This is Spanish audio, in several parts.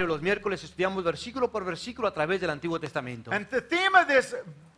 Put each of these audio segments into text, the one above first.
Los miércoles estudiamos versículo por versículo a través del Antiguo Testamento. And the theme of this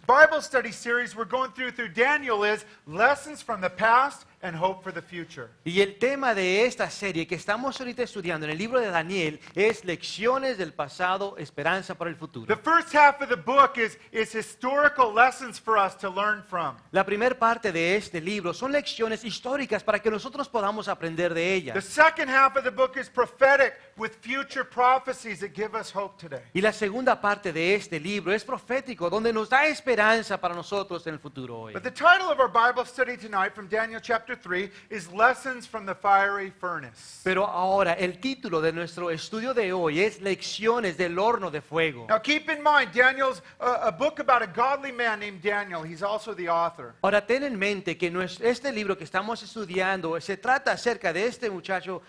Bible study series we're going through Daniel is lessons from the past and hope for the future. Y el tema de esta serie que estamos ahorita estudiando en el libro de Daniel es lecciones del pasado, esperanza para el futuro. The first half of the book is historical lessons for us to learn from. La primera parte de este libro son lecciones históricas para que nosotros podamos aprender de The ellas. second half of the book is prophetic with future prophecies that give us hope today. Y la segunda parte de este libro es profético, donde nos da esperanza para nosotros en el futuro hoy. But the title of our Bible study tonight from Daniel chapter 3 is Lessons from the Fiery Furnace. Pero ahora el título de nuestro estudio de hoy es Lecciones del horno de fuego. Now keep in mind, Daniel's a book about a godly man named Daniel. He's also the author. Ahora ten en mente que este libro que estamos estudiando se trata acerca de este muchacho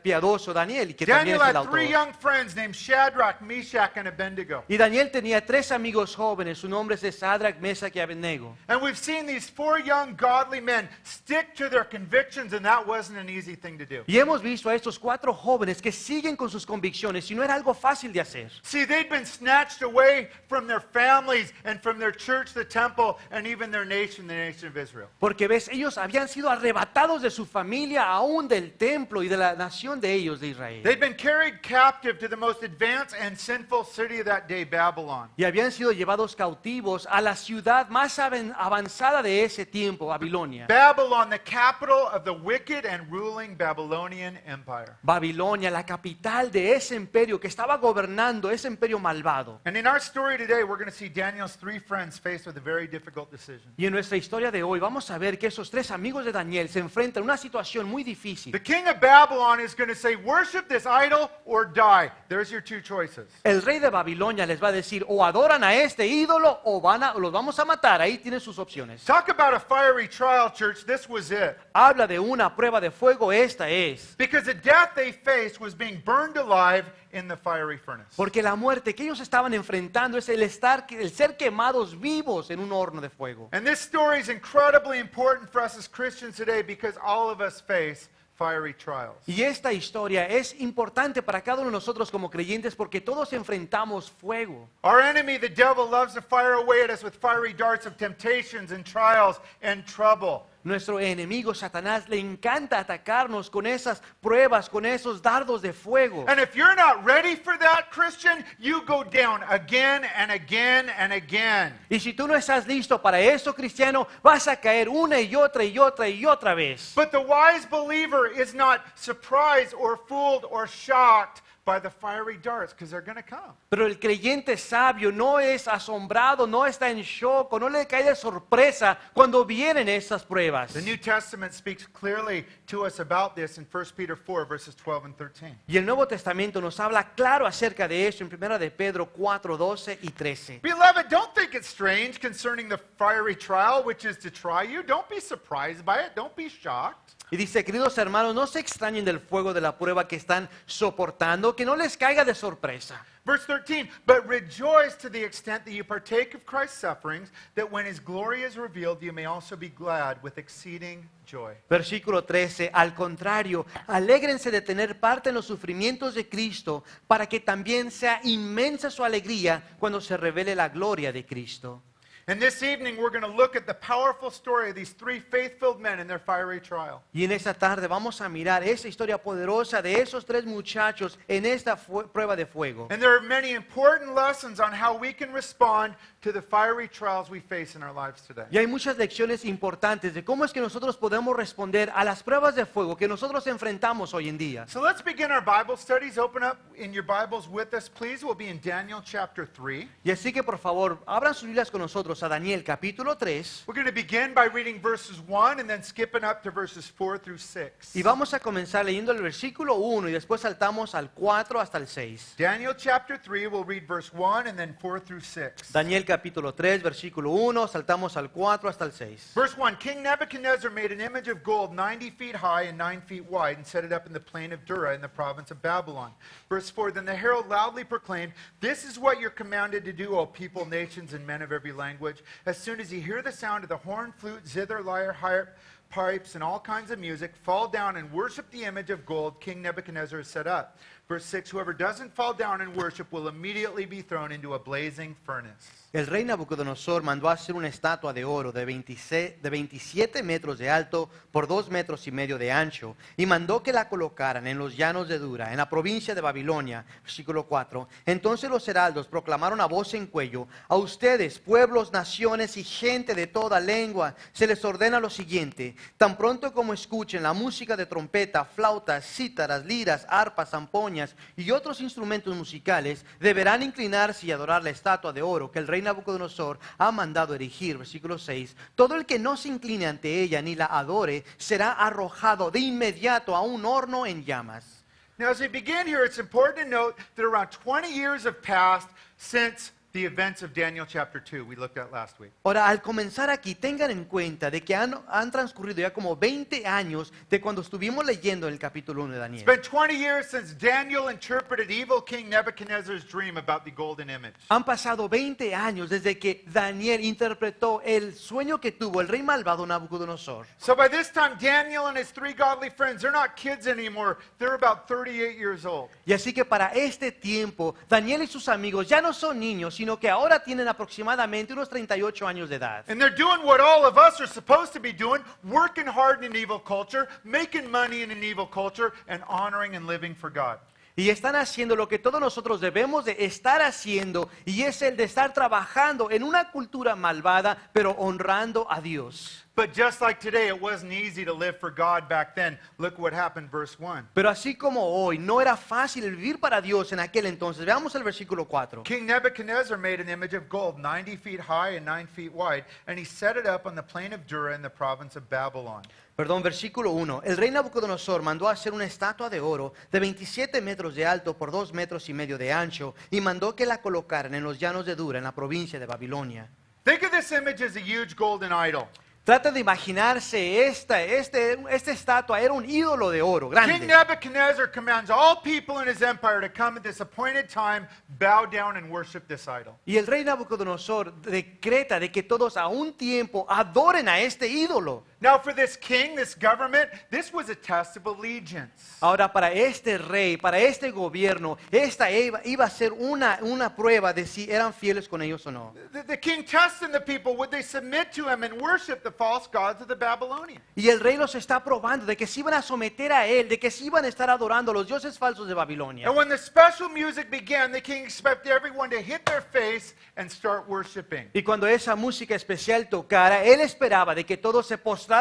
piadoso Daniel, que también Daniel es el had autor. three young friends named Shadrach, Meshach, and Abednego. Y Daniel tenía 3 amigos jóvenes, su nombre es Sadrach, Mesach y Abednego. And we've seen these 4 young godly men stick to their convictions, and that wasn't an easy thing to do. Y hemos visto a estos 4 jóvenes que siguen con sus convicciones y no era algo fácil de hacer. See, they'd been snatched away from their families and from their church, the temple, and even their nation, the nation of Israel. Porque ves, ellos habían sido arrebatados de su familia, aún del templo y de la nación de ellos de Israel. They'd been carried captive to the most advanced and sinful city of that day, Babylon. Y habían sido llevados cautivos a la ciudad más avanzada de ese tiempo, Babilonia. Babylon, the capital of the wicked and ruling Babylonian Empire. Babilonia, la capital de ese imperio que estaba gobernando, ese imperio malvado. And in our story today, we're going to see Daniel's 3 friends faced with a very difficult decision. Y en nuestra historia de hoy vamos a ver que esos 3 amigos de Daniel se enfrentan a una situación muy difícil. The king of Babylon is going to say, worship this idol or die. There's your 2 choices. El rey de Babilonia les va a decir, o adoran a este ídolo o los vamos a matar. Ahí tienen sus opciones. Talk about a fiery trial, church. This was it. Habla de una prueba de fuego, esta es. Because the death they faced was being burned alive in the fiery furnace. Porque la muerte que ellos estaban enfrentando es el ser quemados vivos en un horno de fuego. And this story is incredibly important for us as Christians today because all of us face fiery trials. Y esta historia es importante para cada uno de nosotros como creyentes porque todos enfrentamos fuego. Our enemy, the devil, loves to fire away at us with fiery darts of temptations and trials and trouble. Nuestro enemigo Satanás le encanta atacarnos con esas pruebas, con esos dardos de fuego. And if you're not ready for that, Christian, you go down again and again and again. Y si tú no estás listo para eso, cristiano, vas a caer una y otra y otra y otra vez. But the wise believer is not surprised or fooled or shocked by the fiery darts because they're going to come. Pero el creyente sabio no es asombrado, no está en shock, o no le cae de sorpresa cuando vienen estas pruebas. The New Testament speaks clearly to us about this in 1 Peter 4 verses 12 and 13. Y el Nuevo Testamento nos habla claro acerca de eso en 1 de Pedro 4, 12 y 13. Beloved, don't think it's strange concerning the fiery trial which is to try you. Don't be surprised by it. Don't be shocked. Y dice, queridos hermanos, no se extrañen del fuego de la prueba que están soportando, que no les caiga de sorpresa. Verse 13, but rejoice to the extent that you partake of Christ's sufferings, that when his glory is revealed, you may also be glad with exceeding joy. Versículo 13, al contrario, alégrense de tener parte en los sufrimientos de Cristo, para que también sea inmensa su alegría cuando se revele la gloria de Cristo. And this evening, we're going to look at the powerful story of these 3 faith-filled men in their fiery trial. Y en esta tarde vamos a mirar esa historia poderosa de esos 3 muchachos en esta prueba de fuego. And there are many important lessons on how we can respond to the fiery trials we face in our lives today. Y hay muchas lecciones importantes de cómo es que nosotros podemos responder a las pruebas de fuego que nosotros enfrentamos hoy en día. So let's begin our Bible studies. Open up in your Bibles with us, please. We'll be in Daniel chapter 3. Y así que por favor, abran sus Biblias con nosotros a Daniel capítulo 3. We're going to begin by reading verses 1 and then skipping up to verses 4 through 6. Y vamos a comenzar leyendo el versículo 1 y después saltamos al 4 hasta el 6. Daniel chapter 3, we'll read verse 1 and then 4 through 6. Daniel capítulo 3, versículo 1, saltamos al 4 hasta el 6. Verse 1, King Nebuchadnezzar made an image of gold 90 feet high and 9 feet wide and set it up in the plain of Dura in the province of Babylon. Verse 4, then the herald loudly proclaimed, this is what you're commanded to do, O people, nations, and men of every language. As soon as you hear the sound of the horn, flute, zither, lyre, harp, pipes, and all kinds of music, fall down and worship the image of gold King Nebuchadnezzar has set up. Verse 6, whoever doesn't fall down and worship will immediately be thrown into a blazing furnace. El rey Nabucodonosor mandó hacer una estatua de oro de 27 metros de alto por 2 metros y medio de ancho, y mandó que la colocaran en los llanos de Dura, en la provincia de Babilonia. Versículo 4. Entonces los heraldos proclamaron a voz en cuello: a ustedes, pueblos, naciones y gente de toda lengua, se les ordena lo siguiente: tan pronto como escuchen la música de trompeta, flautas, cítaras, liras, arpas, zampoñas y otros instrumentos musicales, deberán inclinarse y adorar la estatua de oro que el rey Nabucodonosor ha mandado erigir. Versículo 6. Todo el que no se incline ante ella ni la adore será arrojado de inmediato a un horno en llamas. Now, as we begin here, it's important to note that around 20 years have passed since the events of Daniel chapter 2 we looked at last week. Ahora, al comenzar aquí, tengan en cuenta de que han transcurrido ya como 20 años de cuando estuvimos leyendo el capítulo 1 de It's Daniel. been 20 years since Daniel interpreted evil King Nebuchadnezzar's dream about the golden image. Han pasado 20 años desde que Daniel interpretó el sueño que tuvo el rey malvado Nabucodonosor. So by this time, Daniel and his 3 godly friends, they're not kids anymore. They're about 38 years old. Y así que para este tiempo, Daniel y sus amigos ya no son niños, sino que ahora tienen aproximadamente unos 38 años de edad. And they're doing what all of us are supposed to be doing, working hard in an evil culture, making money in an evil culture, and honoring and living for God. Y están haciendo lo que todos nosotros debemos de estar haciendo, y es el de estar trabajando en una cultura malvada, pero honrando a Dios. But just like today, it wasn't easy to live for God back then. Look what happened, verse 1. Pero así como hoy no era fácil el vivir para Dios en aquel entonces, veamos el versículo 4. King Nebuchadnezzar made an image of gold 90 feet high and 9 feet wide, and he set it up on the plain of Dura in the province of Babylon. Perdón, versículo 1. El rey Nabucodonosor mandó hacer una estatua de oro de 27 metros de alto por 2 metros y medio de ancho, y mandó que la colocaran en los llanos de Dura, en la provincia de Babilonia. Think of this image as a huge golden idol. Trata de imaginarse esta estatua era un ídolo de oro, King grande. Nebuchadnezzar commands all people in his empire to come at this appointed time, bow down and worship this idol. Y el rey Nabucodonosor decreta de que todos a un tiempo adoren a este ídolo. Now for this king, this government, this was a test of allegiance. Ahora, para este rey, para este gobierno, esta iba a ser una prueba de si eran fieles con ellos o no. The king testing the people, would they submit to him and worship the false gods of the Babylonians? Y el rey los está probando de que se iban a someter a él, de que se iban a estar adorando a los dioses falsos de Babilonia. And when the special music began, the king expected everyone to hit their face and start worshiping. Y cuando esa música especial tocara, él esperaba de que todos se postraran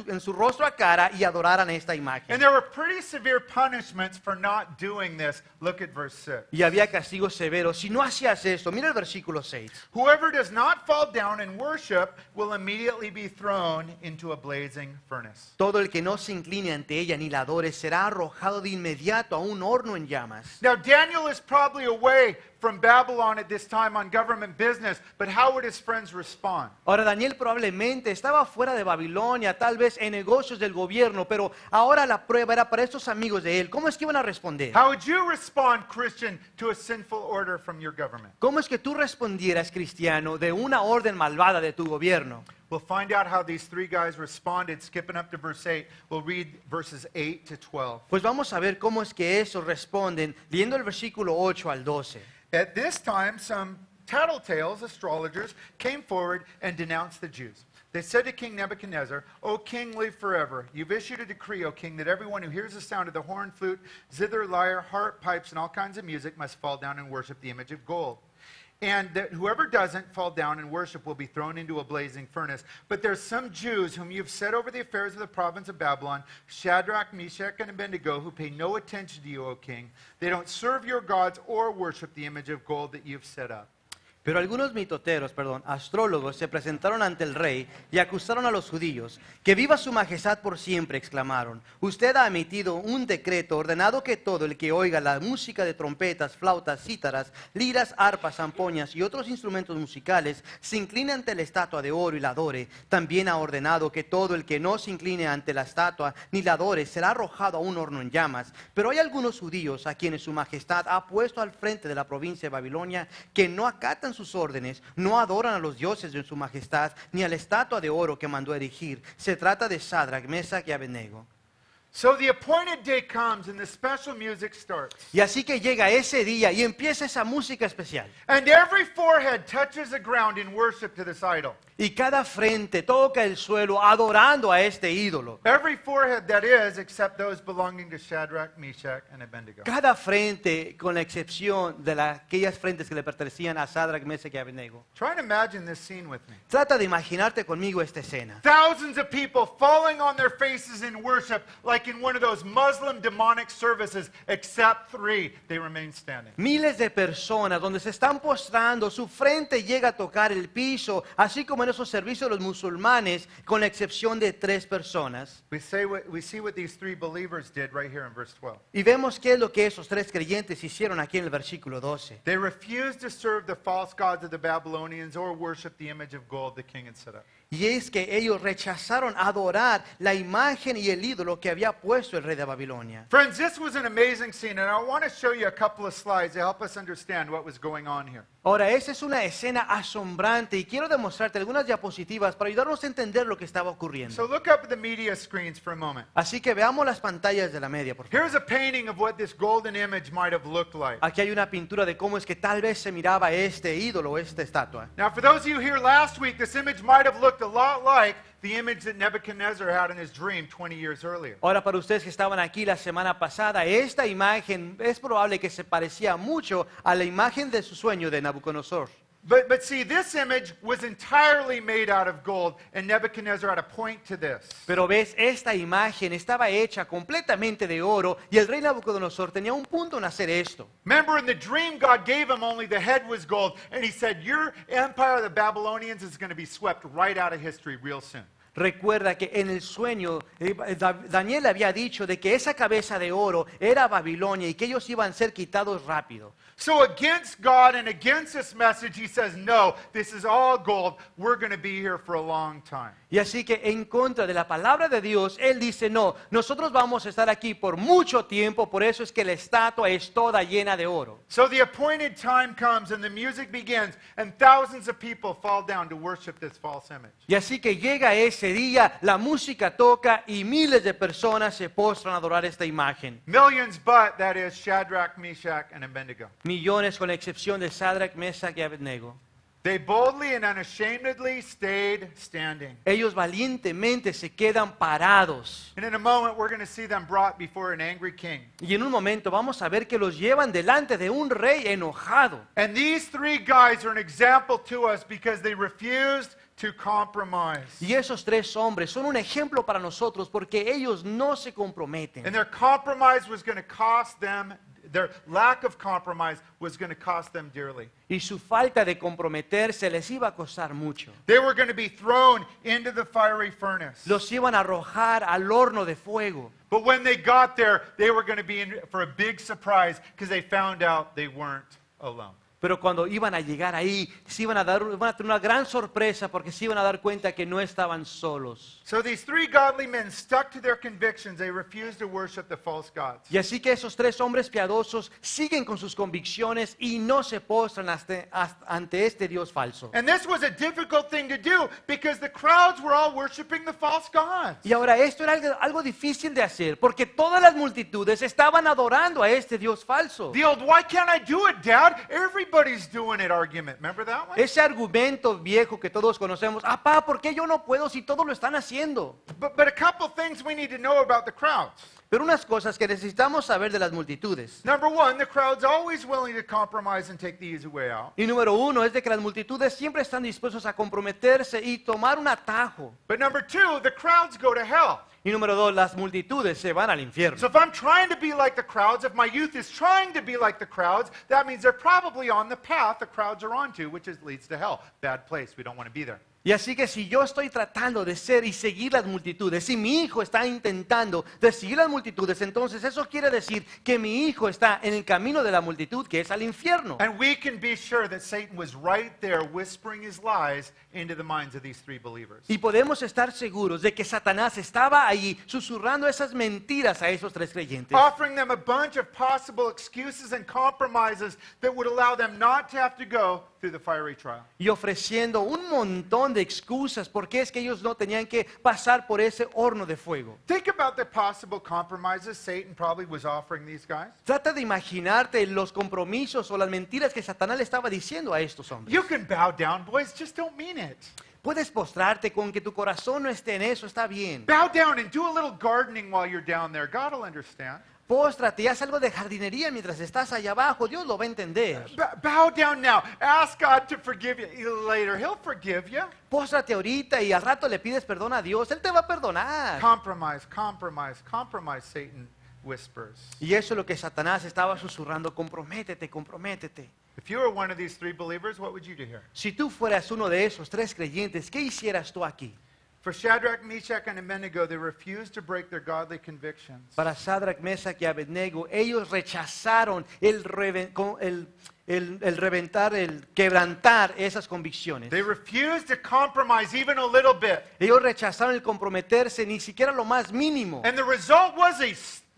en su rostro a cara y adoraran esta And imagen. there were pretty severe punishments for not doing this. Look at verse 6. Y había castigos severos. Si no hacías esto, mira el versículo 6. Whoever does not fall down and worship will immediately be thrown into a blazing furnace. Todo el que no se incline ante ella ni la adore será arrojado de inmediato a un horno en llamas. Now, Daniel is probably away from Babylon at this time on government business, but how would his friends respond? Ahora Daniel probablemente estaba fuera de Babilonia, tal vez en negocios del gobierno, pero ahora la prueba era para estos amigos de él. ¿Cómo es que iban a responder? How would you respond, Christian, to a sinful order from your government? ¿Cómo es que tú respondieras, cristiano, de una orden malvada de tu gobierno? We'll find out how these 3 guys responded. Skipping up to verse 8, we'll read verses 8 to 12. Pues vamos a ver cómo es que esos responden, leyendo el versículo 8 al 12. At this time, some tattletales, astrologers, came forward and denounced the Jews. They said to King Nebuchadnezzar, O king, live forever. You've issued a decree, O king, that everyone who hears the sound of the horn, flute, zither, lyre, harp, pipes, and all kinds of music must fall down and worship the image of gold. And that whoever doesn't fall down and worship will be thrown into a blazing furnace. But there's some Jews whom you've set over the affairs of the province of Babylon, Shadrach, Meshach, and Abednego, who pay no attention to you, O king. They don't serve your gods or worship the image of gold that you've set up. Pero algunos astrólogos se presentaron ante el rey y acusaron a los judíos. Que viva su majestad por siempre, exclamaron. Usted ha emitido un decreto ordenado que todo el que oiga la música de trompetas, flautas, cítaras, liras, arpas, zampoñas y otros instrumentos musicales se incline ante la estatua de oro y la adore. También ha ordenado que todo el que no se incline ante la estatua ni la adore será arrojado a un horno en llamas. Pero hay algunos judíos a quienes su majestad ha puesto al frente de la provincia de Babilonia que no acatan sus órdenes, no adoran a los dioses de su majestad, ni a la estatua de oro que mandó erigir. Se trata de Sadrach, Mesach y Abednego. So the appointed day comes and the special music starts. Y así que llega ese día y empieza esa música especial. And every forehead touches the ground in worship to this idol. Y cada frente toca el suelo adorando a este ídolo. Every forehead, that is, except those belonging to Shadrach, Meshach, and Abednego. Cada frente, con la excepción de aquellas frentes que le pertenecían a Sadrach, Mesach y Abednego. Try to imagine this scene with me. Trata de imaginarte conmigo esta escena. Thousands of people falling on their faces in worship like in one of those Muslim demonic services, except three, they remain standing. Miles de personas donde se están postrando, su frente llega a tocar el piso, así como en esos servicios de los musulmanes, con la excepción de 3 personas. We see what these three believers did right here in verse 12. Y vemos qué es lo que esos 3 creyentes hicieron aquí en el versículo 12. They refused to serve the false gods of the Babylonians or worship the image of gold the king had set up. Y es que ellos rechazaron adorar la imagen y el ídolo que había puesto el rey de Babilonia. Friends, this was an amazing scene, and I want to show you a couple of slides to help us understand what was going on here. Ahora, esa es una escena asombrante y quiero demostrarte algunas diapositivas para ayudarnos a entender lo que estaba ocurriendo. So look up at the media screens for a moment. Así que veamos las pantallas de la media, por favor. Here's a painting of what this golden image might have looked like. Aquí hay una pintura de cómo es que tal vez se miraba este ídolo o esta estatua. Now, for those of you here last week, this image might have looked a lot like the image that Nebuchadnezzar had in his dream 20 years earlier. Ahora, para ustedes que estaban aquí la semana pasada, esta imagen es probable que se parecía mucho a la imagen de su sueño de Nabucodonosor. But see, this image was entirely made out of gold, and Nebuchadnezzar had a point to this. Pero ves, esta imagen estaba hecha completamente de oro y el rey Nabucodonosor tenía un punto en hacer esto. Remember, in the dream, God gave him only the head was gold, and he said, your empire of the Babylonians is going to be swept right out of history real soon. Recuerda que en el sueño Daniel había dicho de que esa cabeza de oro era Babilonia y que ellos iban a ser quitados rápido. So against God and against this message, he says, no, this is all gold. We're going to be here for a long time. Y así que en contra de la palabra de Dios, él dice, no, nosotros vamos a estar aquí por mucho tiempo, por eso es que la estatua es toda llena de oro. So the appointed time comes and the music begins and thousands of people fall down to worship this false image. Y así que llega ese día, la música toca y miles de personas se postran a adorar esta imagen. Millions, but that is Shadrach, Meshach, and Abednego. Millones con la excepción de Sadrach, Mesach y Abednego. They boldly and unashamedly stayed standing. Ellos valientemente se quedan parados. And in a moment, we're going to see them brought before an angry king. Y en un momento vamos a ver que los llevan delante de un rey enojado. And these three guys are an example to us because they refused to compromise. Y esos 3 hombres son un ejemplo para nosotros porque ellos no se comprometen. And their compromise was going to cost them, their lack of compromise was going to cost them dearly. Y su falta de comprometerse les iba a costar mucho. They were going to be thrown into the fiery furnace. Los iban a arrojar al horno de fuego. But when they got there, they were going to be in for a big surprise because they found out they weren't alone. Pero cuando iban a llegar ahí, iban a tener una gran sorpresa porque se iban a dar cuenta que no estaban solos. So these three godly men stuck to their convictions. They refused to worship the false gods. Y así que esos 3 hombres piadosos siguen con sus convicciones y no se postran ante este Dios falso. And this was a difficult thing to do because the crowds were all worshiping the false gods. Y ahora esto era algo difícil de hacer porque todas las multitudes estaban adorando a este Dios falso. The old, why can't I do it, Dad? Everybody's doing it argument. Remember that one? Ese argumento viejo que todos conocemos, papá, ¿por qué yo no puedo si todos lo están haciendo? But a couple things we need to know about the crowds. Pero unas cosas que necesitamos saber de las multitudes. Number one, the crowd's always willing to compromise and take the easy way out. Y número 1 es de que las multitudes siempre están dispuestos a comprometerse y tomar un atajo. But number two, the crowds go to hell. Y número 2, las multitudes se van al infierno. So if I'm trying to be like the crowds, if my youth is trying to be like the crowds, that means they're probably on the path the crowds are onto, which leads to hell. Bad place. We don't want to be there. Y así que si yo estoy tratando de ser y seguir las multitudes, si mi hijo está intentando de seguir las multitudes, entonces eso quiere decir que mi hijo está en el camino de la multitud, que es al infierno. And we can be sure that Satan was right there whispering his lies into the minds of these three believers. Y podemos estar seguros de que Satanás estaba ahí susurrando esas mentiras a esos 3 creyentes. Offering them a bunch of possible excuses and compromises that would allow them not to have to go through through the fiery trial. y ofreciendo un montón de excusas porque es que ellos no tenían que pasar por ese horno de fuego. Think about the possible compromises Satan probably was offering these guys. Trata de imaginarte los compromisos o las mentiras que Satanás le estaba diciendo a estos hombres. You can bow down, boys, just don't mean it. Puedes postrarte con que tu corazón no esté en eso, está bien. Bow down and do a little gardening while you're down there. God will understand. Póstrate y haz algo de jardinería mientras estás allá abajo, Dios lo va a entender. Bow down now. Ask God to forgive you later. He'll forgive you. Póstrate ahorita y al rato le pides perdón a Dios, Él te va a perdonar. Compromise, compromise, compromise, Satan whispers. Y eso es lo que Satanás estaba susurrando, comprométete, comprométete. If you were one of these three believers, what would you do here? Si tú fueras uno de esos tres creyentes, ¿qué hicieras tú aquí? For Shadrach, Meshach, and Abednego, they refused to break their godly convictions. Para Sadrach, Mesach y Abednego, ellos rechazaron el reventar, el quebrantar esas convicciones. They refused to compromise even a little bit. Ellos rechazaron el comprometerse ni siquiera lo más mínimo. And the result was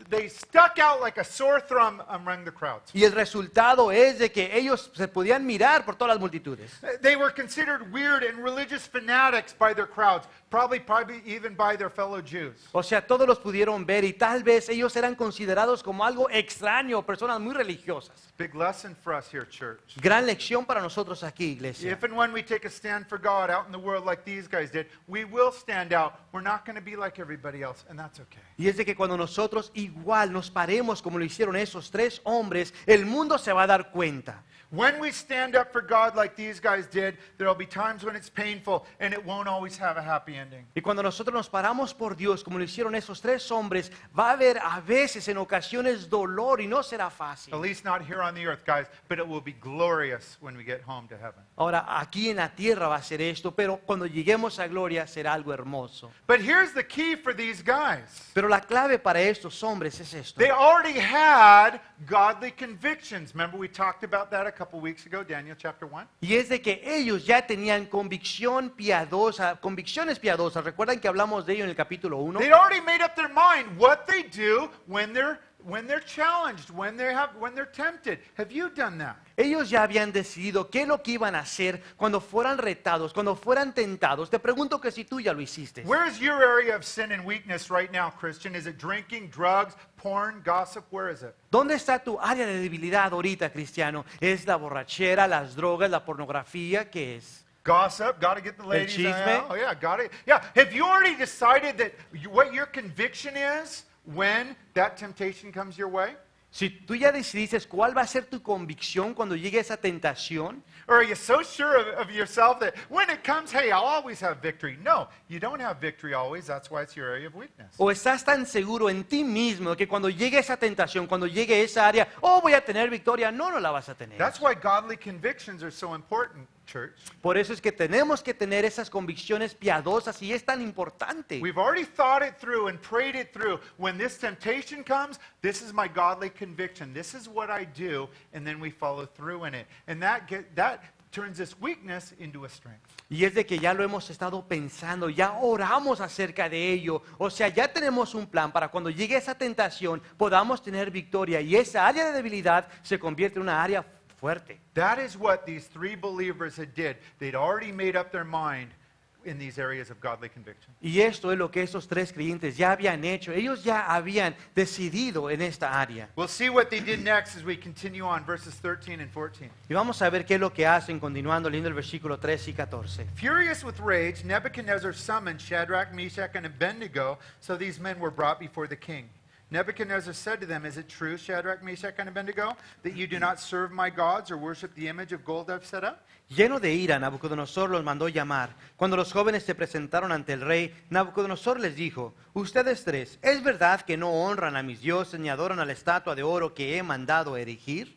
they stuck out like a sore thumb among the crowds. Y el resultado es de que ellos se podían mirar por todas las multitudes. They were considered weird and religious fanatics by their crowds, probably even by their fellow Jews. O sea, todos los pudieron ver y tal vez ellos eran considerados como algo extraño, personas muy religiosas. Big lesson for us here, church. Gran lección para nosotros aquí, iglesia. If and when we take a stand for God out in the world like these guys did, we will stand out. We're not going to be like everybody else, and that's okay. Y es de que cuando nosotros igual nos paremos como lo hicieron esos tres hombres, el mundo se va a dar cuenta. When we stand up for God like these guys did, there will be times when it's painful and it won't always have a happy ending. Y cuando nosotros nos paramos por Dios, como lo hicieron esos tres hombres, va a haber a veces en ocasiones dolor y no será fácil. At least not here on the earth, guys, but it will be glorious when we get home to heaven. Ahora, aquí en la tierra va a ser esto, pero cuando lleguemos a gloria será algo hermoso. But here's the key for these guys. Pero la clave para estos hombres es esto. They already had godly convictions. Remember we talked about that a couple weeks ago, Daniel chapter 1? Y es de que ellos ya tenían convicción piadosa, convicciones piadosas. ¿Recuerdan que hablamos de ello en el capítulo 1? They'd already made up their mind what they do when they're challenged, when they're tempted. Have you done that? Ellos ya habían decidido qué es lo que iban a hacer cuando fueran retados, cuando fueran tentados. Te pregunto que si tú ya lo hiciste. Where is your area of sin and weakness right now, Christian? Is it drinking, drugs, porn, gossip? Where is it? ¿Dónde está tu área de debilidad ahorita, cristiano? ¿Es la borrachera, las drogas, la pornografía? ¿Qué es? Gossip, got to get the ladies chisme. out. Oh yeah, got it. Yeah, have you already decided that what your conviction is when that temptation comes your way? Si tú ya decidiste cuál va a ser tu convicción cuando llegue esa tentación, Or are you so sure of yourself that when it comes, hey, I'll always have victory? No, you don't have victory always. That's why it's your area of weakness. o estás tan seguro en ti mismo que cuando llegue esa tentación, cuando llegue esa área, oh, voy a tener victoria, no, no la vas a tener. That's why godly convictions are so important, church. Por eso es que tenemos que tener esas convicciones piadosas y es tan importante. We've already thought it through and prayed it through. When this temptation comes, this is my godly conviction. This is what I do, and then we follow through in it. And that turns this weakness into a strength. Y es de que ya lo hemos estado pensando, ya oramos acerca de ello. O sea, ya tenemos un plan para cuando llegue esa tentación podamos tener victoria y esa área de debilidad se convierte en una área fuerte. That is what these three believers had did. They'd already made up their mind in these areas of godly conviction. Y esto es lo que estos tres creyentes ya habían hecho. Ellos ya habían decidido en esta área. We'll see what they did next as we continue on verses 13 and 14. Y vamos a ver qué es lo que hacen continuando leyendo el versículo 13 y 14. Furious with rage, Nebuchadnezzar summoned Shadrach, Meshach, and Abednego, so these men were brought before the king. Nebuchadnezzar said to them, "Is it true, Shadrach, Meshach, and Abednego, that you do not serve my gods or worship the image of gold I've set up?" Lleno de ira, Nabucodonosor los mandó llamar. Cuando los jóvenes se presentaron ante el rey, Nabucodonosor les dijo, ustedes tres, ¿es verdad que no honran a mis dioses ni adoran a la estatua de oro que he mandado erigir?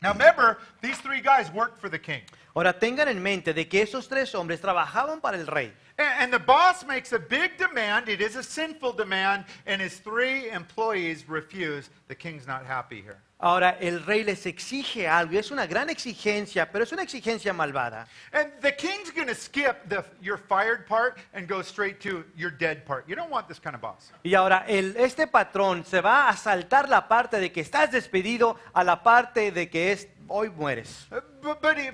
Now remember, these three guys worked for the king. Ahora tengan en mente de que esos tres hombres trabajaban para el rey. And the boss makes a big demand. It is a sinful demand, and his three employees refuse. The king's not happy here. Ahora el rey les exige algo, y es una gran exigencia, pero es una exigencia malvada. And the king's going to skip your fired part and go straight to your dead part. You don't want this kind of boss. Y ahora este patrón se va a saltar la parte de que estás despedido a la parte de que es hoy mueres.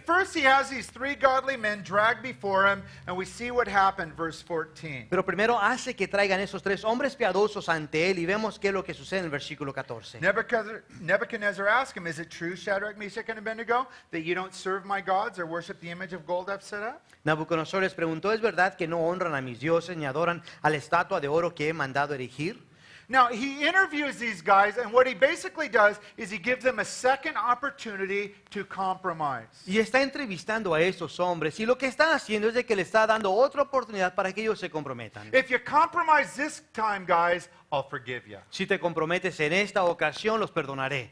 first he has these three godly men dragged before him, and we see what happened, verse 14. Pero primero hace que traigan esos tres hombres piadosos ante él y vemos qué es lo que sucede en el versículo 14. Nebuchadnezzar asked him, "Is it true, Shadrach, Meshach, and Abednego, that you don't serve my gods or worship the image of gold I've set up?" Nabucodonosor les preguntó, ¿es verdad que no honran a mis dioses ni adoran a la estatua de oro que he mandado erigir? Now, he interviews these guys, and what he basically does is he gives them a second opportunity to compromise. Y está entrevistando a esos hombres y lo que está haciendo es de que le está dando otra oportunidad para que ellos se comprometan. If you compromise this time, guys, I'll forgive you. Si te comprometes en esta ocasión, los perdonaré.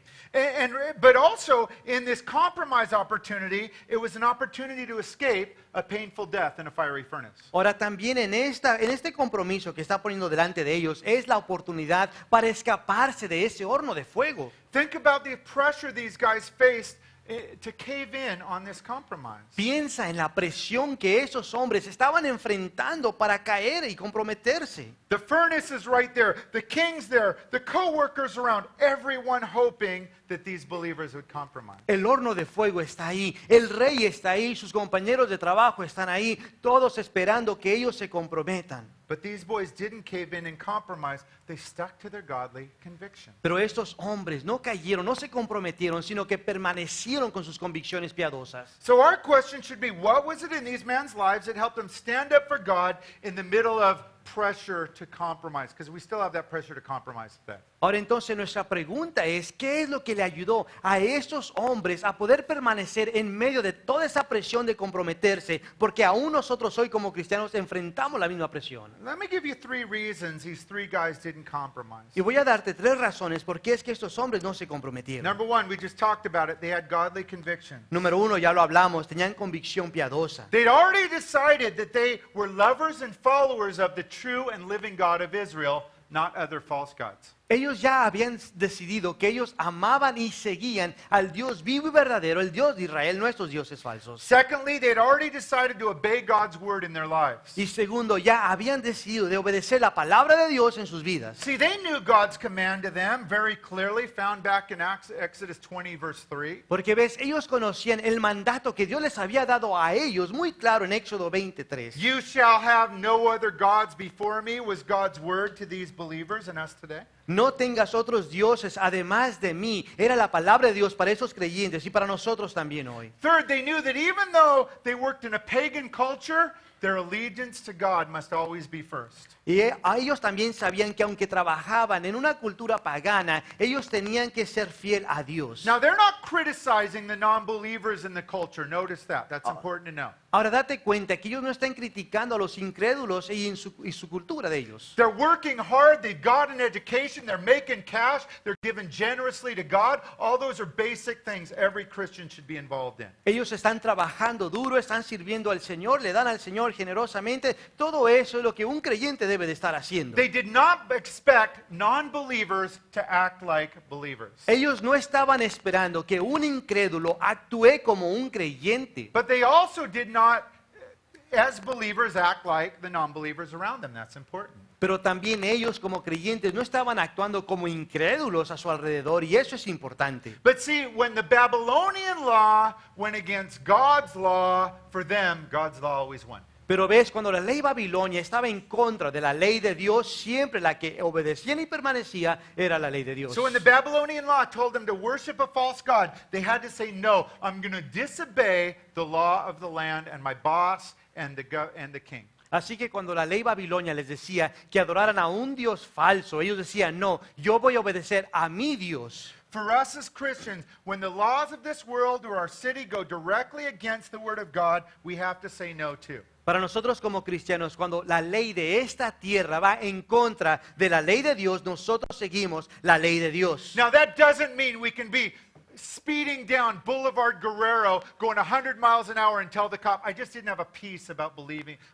But also, in this compromise opportunity, it was an opportunity to escape a painful death in a fiery furnace. Ahora también en este compromiso que está poniendo delante de ellos es la oportunidad para escaparse de ese horno de fuego. Think about the pressure these guys faced to cave in on this compromise. Piensa en la presión que esos hombres estaban enfrentando para caer y comprometerse. The furnace is right there, the king's there, the co-workers around, everyone hoping that these believers would compromise. El horno de fuego está ahí, el rey está ahí, sus compañeros de trabajo están ahí, todos esperando que ellos se comprometan. But these boys didn't cave in and compromise. They stuck to their godly conviction. Pero estos hombres no cayeron, no se comprometieron, sino que permanecieron con sus convicciones piadosas. So our question should be, what was it in these men's lives that helped them stand up for God in the middle of pressure to compromise? Because we still have that pressure to compromise today. Ahora entonces nuestra pregunta es, ¿qué es lo que le ayudó a estos hombres a poder permanecer en medio de toda esa presión de comprometerse? Porque aún nosotros hoy como cristianos enfrentamos la misma presión. Let me give you three reasons these three guys didn't compromise. Y voy a darte tres razones por qué es que estos hombres no se comprometieron. Number one, we just talked about it. They had godly conviction. Número uno, ya lo hablamos, tenían convicción piadosa. They'd already decided that they were lovers and followers of the true and living God of Israel, not other false gods. Ellos ya habían decidido que ellos amaban y seguían al Dios vivo y verdadero, el Dios de Israel, no estos dioses falsos. Secondly, they'd already decided to obey God's word in their lives. Y segundo, ya habían decidido de obedecer la palabra de Dios en sus vidas. See, they knew God's command to them very clearly, found back in Exodus 20, verse 3. Porque ves, ellos conocían el mandato que Dios les había dado a ellos, muy claro en Éxodo 23. You shall have no other gods before me was God's word to these believers and us today. No tengas otros dioses además de mí. Era la palabra de Dios para esos creyentes y para nosotros también hoy. Third, they knew that even though they worked in a pagan culture, their allegiance to God must always be first. Y a ellos también sabían que aunque trabajaban en una cultura pagana, ellos tenían que ser fiel a Dios. Now, they're not criticizing the non-believers in the culture. Notice that. That's important to know. Ahora date cuenta que ellos no están criticando a los incrédulos y su cultura de ellos. They're working hard. They've got an education. They're making cash. They're giving generously to God. All those are basic things every Christian should be involved in. Ellos están trabajando duro, están sirviendo al Señor, le dan al Señor generosamente. Todo eso es lo que un creyente debe de estar haciendo. They did not expect non-believers to act like believers. Ellos no estaban esperando que un incrédulo actúe como un creyente. But they also did not, as believers, act like the non-believers around them. That's important. Pero también ellos como creyentes no estaban actuando como incrédulos a su alrededor y eso es importante. But see, when the Babylonian law went against God's law, for them, God's law always won. Pero ves, cuando la ley babilonia estaba en contra de la ley de Dios, siempre la que obedecía y permanecía era la ley de Dios. So when the Babylonian law told them to worship a false god, they had to say, no, I'm going to disobey the law of the land and my boss and the king. Así que cuando la ley babilonia les decía que adoraran a un Dios falso, ellos decían, no, yo voy a obedecer a mi Dios. For us as Christians, when the laws of this world or our city go directly against the word of God, we have to say no too. Para nosotros como cristianos, cuando la ley de esta tierra va en contra de la ley de Dios, nosotros seguimos la ley de Dios. Now that doesn't mean we can be speeding down Boulevard Guerrero going 100 miles an hour and tell the cop, I just didn't have a peace about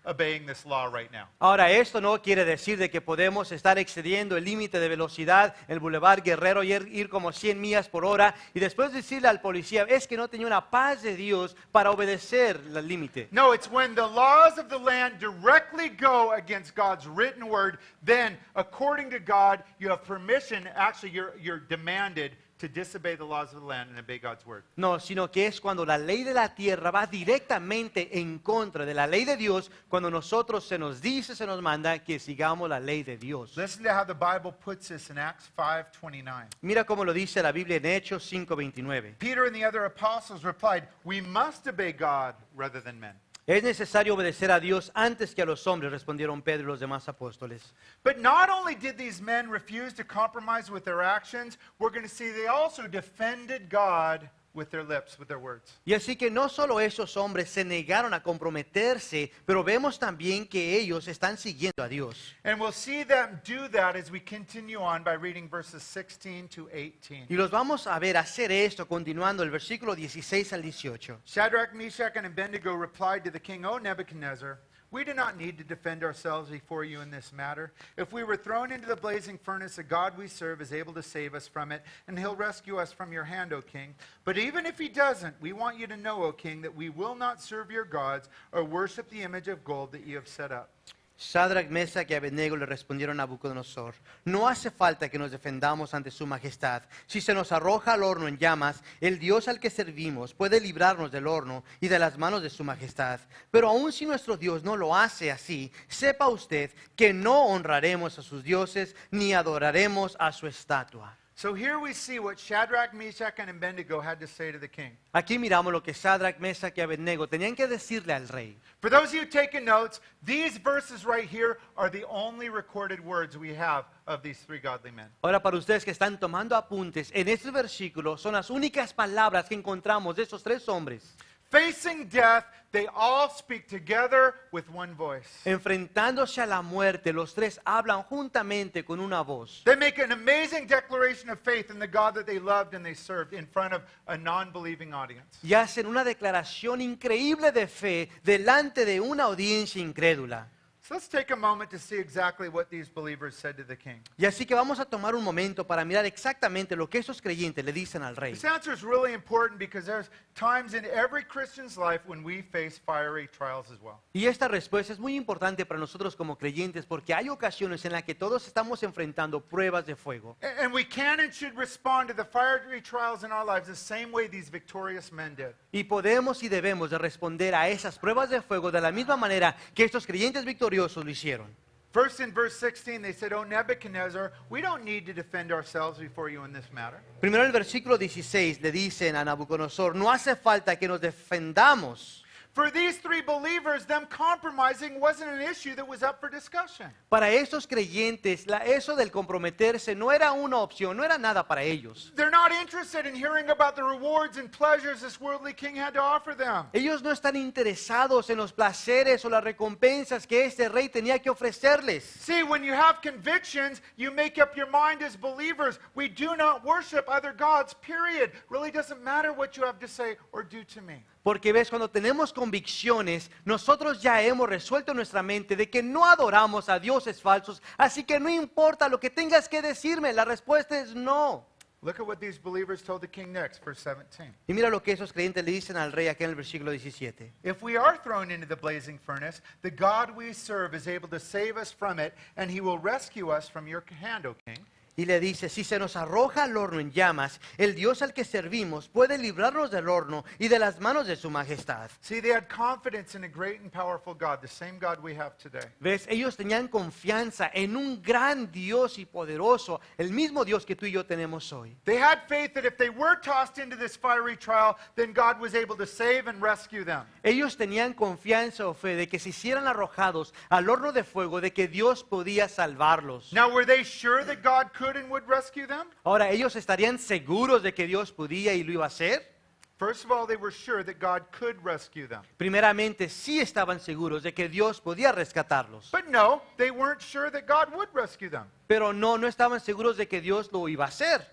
obeying this law right now. Ahora, esto no quiere decir de que podemos estar excediendo el límite de velocidad, el Boulevard Guerrero, y ir como 100 millas por hora, y después decirle al policía, es que no tenía una paz de Dios para obedecer el límite. No, it's when the laws of the land directly go against God's written word, then, according to God, you have permission, actually you're demanded to disobey the laws of the land and obey God's word. No, sino que es cuando la ley de la tierra va directamente en contra de la ley de Dios, cuando nosotros se nos dice, se nos manda que sigamos la ley de Dios. Listen to how the Bible puts this in Acts 5:29. Mira cómo lo dice la Biblia en Hechos 5:29. Peter and the other apostles replied, "We must obey God rather than men." Es necesario obedecer a Dios antes que a los hombres, respondieron Pedro y los demás apóstoles. But not only did these men refuse to compromise with their actions, we're going to see they also defended God with their lips, with their words. Y así que no solo esos hombres se negaron a comprometerse, pero vemos también que ellos están siguiendo a Dios. And we'll see them do that as we continue on by reading verses 16 to 18. Y los vamos a ver hacer esto continuando el versículo 16 al 18. Shadrach, Meshach, and Abednego replied to the king, "O Nebuchadnezzar, we do not need to defend ourselves before you in this matter. If we were thrown into the blazing furnace, the God we serve is able to save us from it, and he'll rescue us from your hand, O king. But even if he doesn't, we want you to know, O king, that we will not serve your gods or worship the image of gold that you have set up." Shadrach, Mesach y Abednego le respondieron a Nabucodonosor: no hace falta que nos defendamos ante su majestad. Si se nos arroja al horno en llamas, el Dios al que servimos puede librarnos del horno y de las manos de su majestad. Pero aun si nuestro Dios no lo hace así, sepa usted que no honraremos a sus dioses ni adoraremos a su estatua. So here we see what Shadrach, Meshach, and Abednego had to say to the king. Aquí miramos lo que Shadrach, Mesach y Abednego tenían que decirle al rey. For those of you taking notes, these verses right here are the only recorded words we have of these three godly men. Ahora, para ustedes que están tomando apuntes, en estos versículos son las únicas palabras que encontramos de estos tres hombres. Facing death, they all speak together with one voice. Enfrentándose a la muerte, los tres hablan juntamente con una voz. They make an amazing declaration of faith in the God that they loved and they served in front of a non-believing audience. Y hacen una declaración increíble de fe delante de una audiencia incrédula. So let's take a moment to see exactly what these believers said to the king. Y así que vamos a tomar un momento para mirar exactamente lo que esos creyentes le dicen al rey. This answer is really important because there's times in every Christian's life when we face fiery trials as well. Y esta respuesta es muy importante para nosotros como creyentes porque hay ocasiones en las que todos estamos enfrentando pruebas de fuego. And we can and should respond to the fiery trials in our lives the same way these victorious men did. Y podemos y debemos de responder a esas pruebas de fuego de la misma manera que estos creyentes victoriosos lo hicieron. First in verse 16 they said, "O Nebuchadnezzar, we don't need to defend ourselves before you in this matter." Primero el versículo 16 le dicen a Nabucodonosor: no hace falta que nos defendamos. For these three believers, them compromising wasn't an issue that was up for discussion. Para estos creyentes, eso del comprometerse no era una opción, no era nada para ellos. They're not interested in hearing about the rewards and pleasures this worldly king had to offer them. Ellos no están interesados en los placeres o las recompensas que este rey tenía que ofrecerles. See, when you have convictions, you make up your mind as believers. We do not worship other gods, period. Really doesn't matter what you have to say or do to me. Porque ves, cuando tenemos convicciones, nosotros ya hemos resuelto en nuestra mente de que no adoramos a dioses falsos, así que no importa lo que tengas que decirme, la respuesta es no. Look at what these believers told the king next, verse 17. Y mira lo que esos creyentes le dicen al rey aquí en el versículo 17. If we are thrown into the blazing furnace, the God we serve is able to save us from it, and he will rescue us from your hand, O king. Y le dice: si se nos arroja al horno en llamas, el Dios al que servimos puede librarnos del horno y de las manos de su majestad. See, they had confidence in a great and powerful God, the same God we have today. ¿Ves? Ellos tenían confianza en un gran Dios y poderoso, el mismo Dios que tú y yo tenemos hoy. They had faith that if they were tossed into this fiery trial, then God was able to save and rescue them. Ellos tenían confianza o fe de que si hicieran arrojados al horno de fuego, de que Dios podía salvarlos. Now, were they sure that God could and would rescue them? Ahora, ¿ellos estarían seguros de que Dios podía y lo iba a hacer? First of all, they were sure that God could rescue them. Primeramente, sí estaban seguros de que Dios podía rescatarlos. But no, they weren't sure that God would rescue them. Pero no estaban seguros de que Dios lo iba a hacer.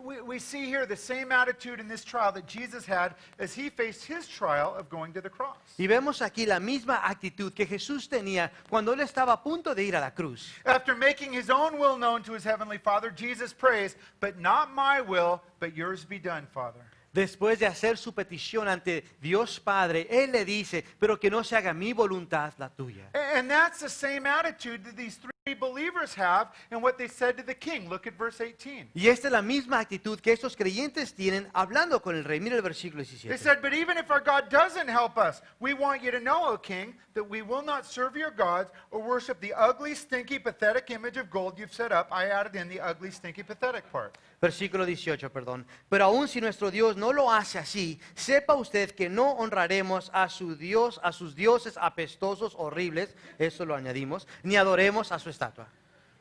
We see here the same attitude in this trial that Jesus had as he faced his trial of going to the cross. Y vemos aquí la misma actitud que Jesús tenía cuando él estaba a punto de ir a la cruz. After making his own will known to his heavenly Father, Jesus prays, "But not my will, but yours be done, Father." Después de hacer su petición ante Dios Padre, él le dice: pero que no se haga mi voluntad, la tuya. And that's the same attitude that these three believers have and what they said to the king. Look at verse 18. Y esta es la misma actitud que estos creyentes tienen hablando con el rey. Mira el versículo They 17. said, but even if our God doesn't help us, we want you to know, O king, that we will not serve your gods or worship the ugly, stinky, pathetic image of gold you've set up. I added in the ugly, stinky, pathetic part. Versículo 18, perdón. Pero aun si nuestro Dios no lo hace así, sepa usted que no honraremos a su Dios, a sus dioses apestosos, horribles, eso lo añadimos, ni adoremos a su estatua.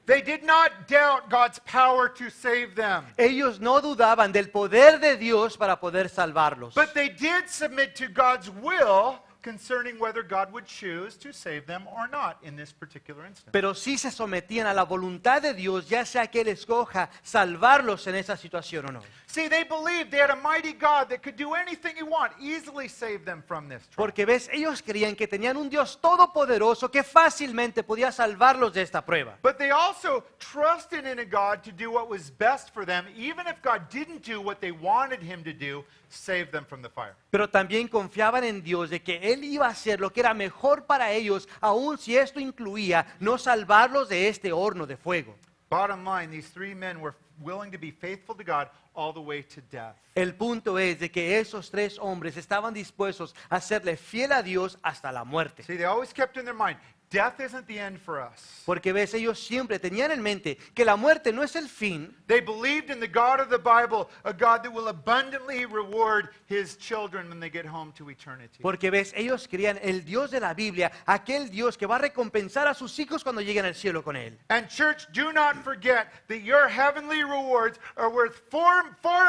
They did not doubt God's power to save them. Ellos no dudaban del poder de Dios para poder salvarlos. But they did submit to God's will concerning whether God would choose to save them or not in this particular instance. Pero sí se sometían a la voluntad de Dios, ya sea que Él escoja salvarlos en esa situación o no. See, they believed they had a mighty God that could do anything he want, easily save them from this trouble. Porque ves, ellos creían que tenían un Dios todopoderoso que fácilmente podía salvarlos de esta prueba. But they also trusted in a God to do what was best for them, even if God didn't do what they wanted him to do, save them from the fire. Pero también confiaban en Dios de que Él iba a hacer lo que era mejor para ellos, aun si esto incluía no salvarlos de este horno de fuego. Bottom line, these three men were willing to be faithful to God all the way to death. El punto es de que esos tres hombres estaban dispuestos a serle fiel a Dios hasta la muerte. See, they always kept in their mind, death isn't the end for us. Porque ves, ellos siempre tenían en mente que la muerte no es el fin. They believed in the God of the Bible, a God that will abundantly reward his children when they get home to eternity. Porque ves, ellos creían el Dios de la Biblia, aquel Dios que va a recompensar a sus hijos cuando lleguen al cielo con Él. And church, do not forget that your heavenly rewards are worth far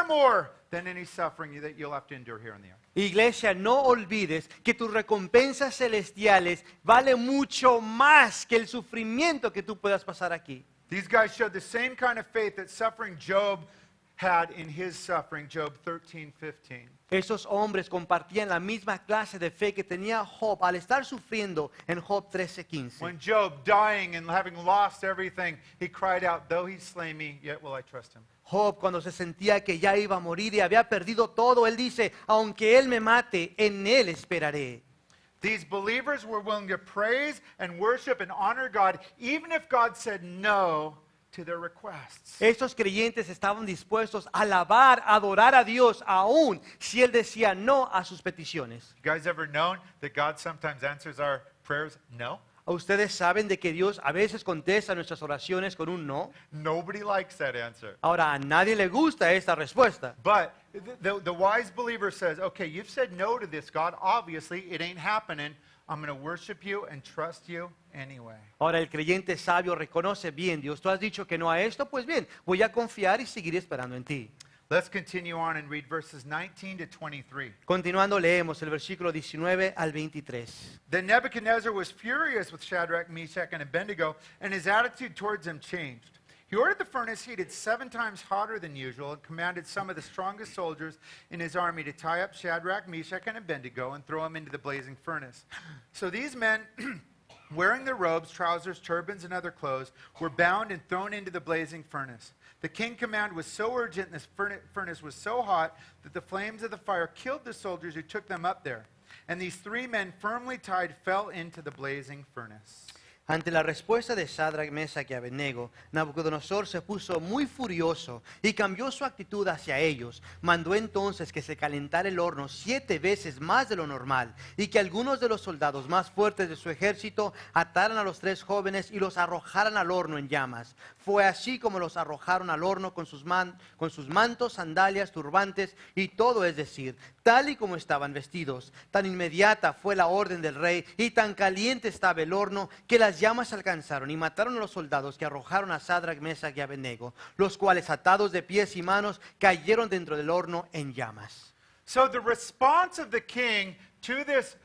more than any suffering that you'll have to endure here on the earth. Iglesia, no olvides que tus recompensas celestiales valen mucho más que el sufrimiento que tú puedas pasar aquí. These guys showed the same kind of faith that suffering Job had in his suffering, Job 13:15. Esos hombres compartían la misma clase de fe que tenía Job al estar sufriendo en Job 13:15. When Job, dying and having lost everything, he cried out, though he slay me, yet will I trust him. Job, cuando se sentía que ya iba a morir y había perdido todo, él dice, aunque él me mate, en él esperaré. These believers were willing to praise and worship and honor God, even if God said no to their requests. Estos creyentes estaban dispuestos a alabar, a adorar a Dios, aun si él decía no a sus peticiones. You guys ever known that God sometimes answers our prayers no? ¿Ustedes saben de que Dios a veces contesta nuestras oraciones con un no? Nobody likes that answer. Ahora, a nadie le gusta esta respuesta. But the wise believer says, okay, you've said no to this, God. Obviously, it ain't happening. I'm going to worship you and trust you anyway. Ahora, el creyente sabio reconoce bien, Dios, tú has dicho que no a esto, pues bien, voy a confiar y seguir esperando en ti. Let's continue on and read verses 19 to 23. Continuando, leemos el versículo 19 al 23. Then Nebuchadnezzar was furious with Shadrach, Meshach, and Abednego, and his attitude towards them changed. He ordered the furnace heated 7 times hotter than usual and commanded some of the strongest soldiers in his army to tie up Shadrach, Meshach, and Abednego and throw them into the blazing furnace. So these men, wearing their robes, trousers, turbans, and other clothes, were bound and thrown into the blazing furnace. The king's command was so urgent and this furnace was so hot that the flames of the fire killed the soldiers who took them up there. And these 3 men, firmly tied, fell into the blazing furnace. Ante la respuesta de Sadrach, Mesach y Abednego, Nabucodonosor se puso muy furioso y cambió su actitud hacia ellos. Mandó entonces que se calentara el horno 7 veces más de lo normal y que algunos de los soldados más fuertes de su ejército ataran a los 3 jóvenes y los arrojaran al horno en llamas. Fue así como los arrojaron al horno con sus mantos, sandalias, turbantes y todo, es decir, tal y como estaban vestidos. Tan inmediata fue la orden del rey y tan caliente estaba el horno que las llamas alcanzaron y mataron a los soldados que arrojaron a Sadrach, Mesach y Abednego, los cuales atados de pies y manos cayeron dentro del horno en llamas. So the response of the king to this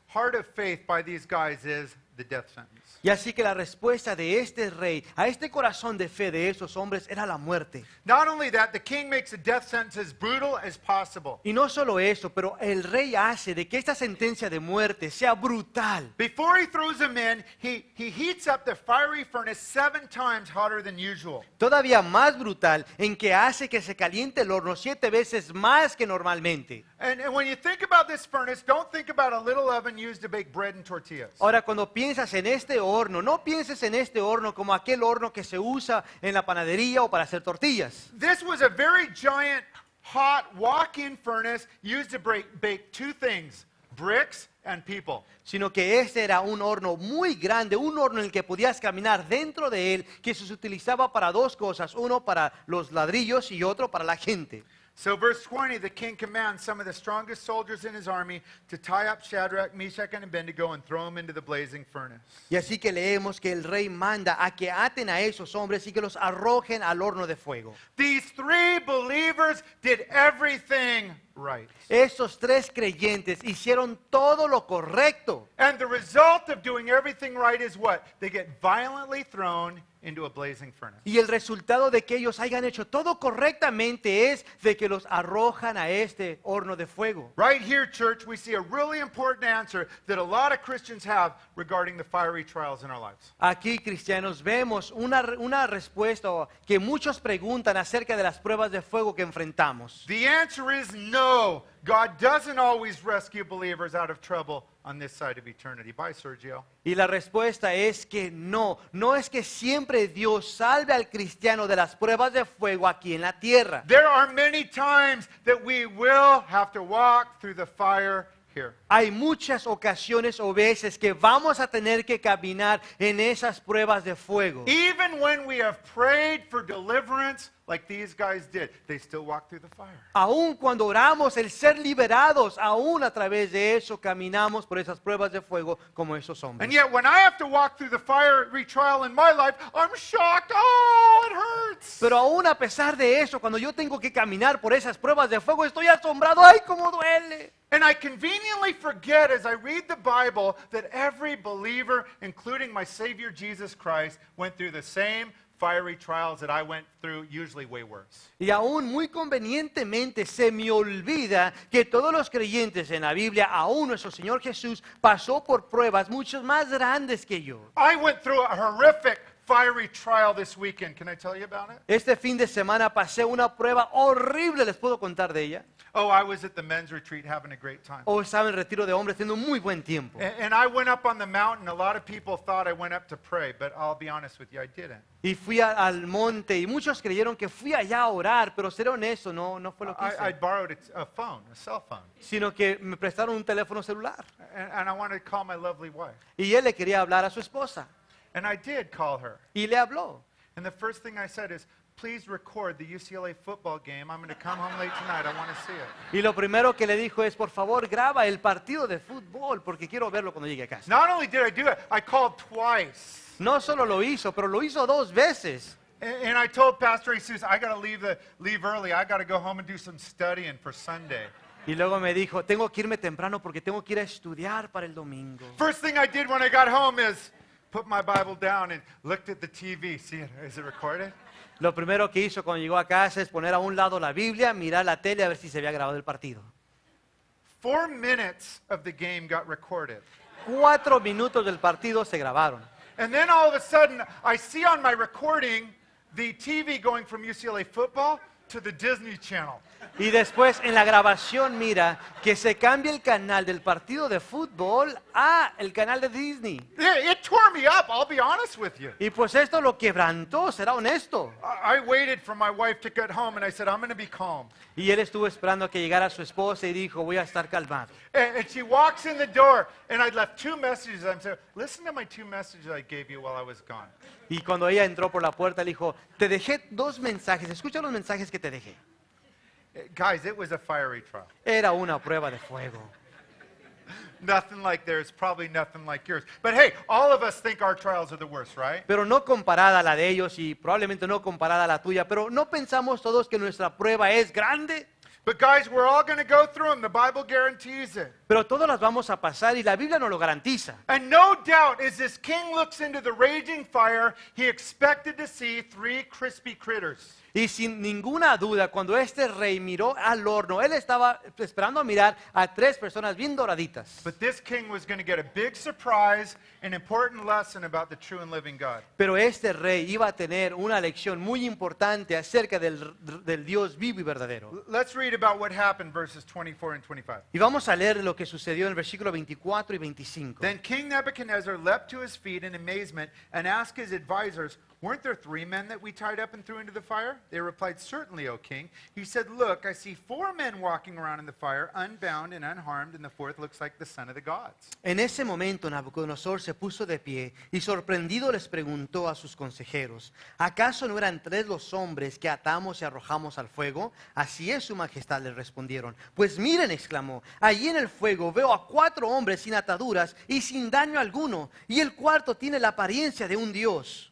heart of faith by these guys is the death sentence. Y así que la respuesta de este rey a este corazón de fe de esos hombres era la muerte. Not only that, the king makes the death sentence as brutal as possible. Y no solo eso, pero el rey hace de que esta sentencia de muerte sea brutal. Before he throws them in, he heats up the fiery furnace 7 times hotter than usual. Todavía más brutal en que hace que se caliente el horno 7 veces más que normalmente. And when you think about this furnace, don't think about a little oven used to bake bread and tortillas. Ahora, cuando piensas piensas en este horno, no pienses en este horno como aquel horno que se usa en la panadería o para hacer tortillas. This was a very giant, hot walk-in furnace used to bake two things, bricks and people. Sino que este era un horno muy grande, un horno en el que podías caminar dentro de él, que se utilizaba para dos cosas, uno para los ladrillos y otro para la gente. So verse 20, the king commands some of the strongest soldiers in his army to tie up Shadrach, Meshach, and Abednego and throw them into the blazing furnace. Y así que leemos que el rey manda a que aten a esos hombres y que los arrojen al horno de fuego. These three believers did everything right. Estos tres creyentes hicieron todo lo correcto. And the result of doing everything right is what? They get violently thrown into a blazing furnace. Y el resultado de que ellos hayan hecho todo correctamente es de que los arrojan a este horno de fuego. Right here, church, we see a really important answer that a lot of Christians have regarding the fiery trials in our lives. Aquí, cristianos, vemos una respuesta que muchos preguntan acerca de las pruebas de fuego que enfrentamos. The answer is no. God doesn't always rescue believers out of trouble on this side of eternity. Bye, Sergio. Y la respuesta es que no es que siempre Dios salve al cristiano de las pruebas de fuego aquí en la tierra. There are many times that we will have to walk through the fire here. Hay muchas ocasiones o veces que vamos a tener que caminar en esas pruebas de fuego. Even when we have prayed for deliverance like these guys did, they still walk through the fire. Aún cuando oramos el ser liberados, aún a través de eso caminamos por esas pruebas de fuego como esos hombres. And yet when I have to walk through the fiery trial in my life, I'm shocked. Oh, it hurts. Pero aún a pesar de eso, cuando yo tengo que caminar por esas pruebas de fuego, estoy asombrado. ¡Ay, cómo duele! And I conveniently forget as I read the Bible that every believer, including my Savior Jesus Christ, went through the same fiery trials that I went through, usually way worse. Y aún muy convenientemente se me olvida que todos los creyentes en la Biblia, aún nuestro Señor Jesús, pasó por pruebas mucho más grandes que yo. I went through a horrific fiery trial this weekend. Can I tell you about it? Este fin de semana pasé una prueba horrible, ¿les puedo contar de ella? Oh, I was at the men's retreat having a great time. O estaba en el retiro de hombres teniendo un muy buen tiempo. And I went up on the mountain. A lot of people thought I went up to pray, but I'll be honest with you, I didn't. Y fui al monte y muchos creyeron que fui allá a orar, pero ser honesto, no fue lo que I hice. borrowed a phone, a cell phone. Sino que me prestaron un teléfono celular. And I wanted to call my lovely wife. Y él le quería hablar a su esposa. And I did call her. Y le habló. And the first thing I said is, please record the UCLA football game. I'm going to come home late tonight. I want to see it. Y lo primero que le dijo es, por favor, graba el partido de fútbol, porque quiero verlo cuando llegue a casa. Not only did I do it, I called twice. No solo lo hizo, pero lo hizo 2 veces. And I told Pastor Jesus, I got to leave early. I got to go home and do some studying for Sunday. Y luego me dijo, tengo que irme temprano porque tengo que ir a estudiar para el domingo. First thing I did when I got home is put my Bible down and looked at the TV. See it? Is it recorded? Lo primero que hizo cuando llegó a casa es poner a un lado la Biblia, mirar la tele a ver si se había grabado el partido. 4 minutes of the game got recorded. 4 minutos del partido se grabaron. And then all of a sudden, I see on my recording the TV going from UCLA football to the Disney Channel. Y después en la grabación mira que se cambia el canal del partido de fútbol a el canal de Disney. It tore me up, I'll be honest with you. Y pues esto lo quebrantó, será honesto. I waited for my wife to get home and I said, I'm going to be calm. Y él estuvo esperando a que llegara su esposa y dijo, voy a estar calmado. And she walks in the door and I left 2 messages. I'm saying, listen to my 2 messages I gave you while I was gone. Y cuando ella entró por la puerta, le dijo, te dejé 2 mensajes, escucha los mensajes que te dejé. Guys, it was a fiery trial. Era una prueba de fuego. Nothing like theirs, probably nothing like yours. But hey, all of us think our trials are the worst, right? Pero no comparada a la de ellos y probablemente no comparada a la tuya, pero ¿no pensamos todos que nuestra prueba es grande? But guys, we're all going to go through them. The Bible guarantees it. Pero todas las vamos a pasar y la Biblia nos lo garantiza. And no doubt, as this king looks into the raging fire, he expected to see 3 crispy critters. Y sin ninguna duda, cuando este rey miró al horno, él estaba esperando mirar a 3 personas bien doraditas. But this king was going to get a big surprise, an important lesson about the true and living God. Pero este rey iba a tener una lección muy importante acerca del Dios vivo y verdadero. Let's read about what happened, verses 24 and 25. Y vamos a leer lo que sucedió en el versículo 24 y 25. Then King Nebuchadnezzar leapt to his feet in amazement and asked his advisors, "Weren't there 3 men that we tied up and threw into the fire?" They replied, "Certainly, O king." He said, "Look, I see 4 men walking around in the fire, unbound and unharmed, and the 4th looks like the son of the gods." En ese momento Nabucodonosor se puso de pie y sorprendido les preguntó a sus consejeros, ¿acaso no eran 3 los hombres que atamos y arrojamos al fuego? Así es, su majestad, les respondieron. Pues miren, exclamó, allí en el fuego veo a 4 hombres sin ataduras y sin daño alguno, y el cuarto tiene la apariencia de un dios.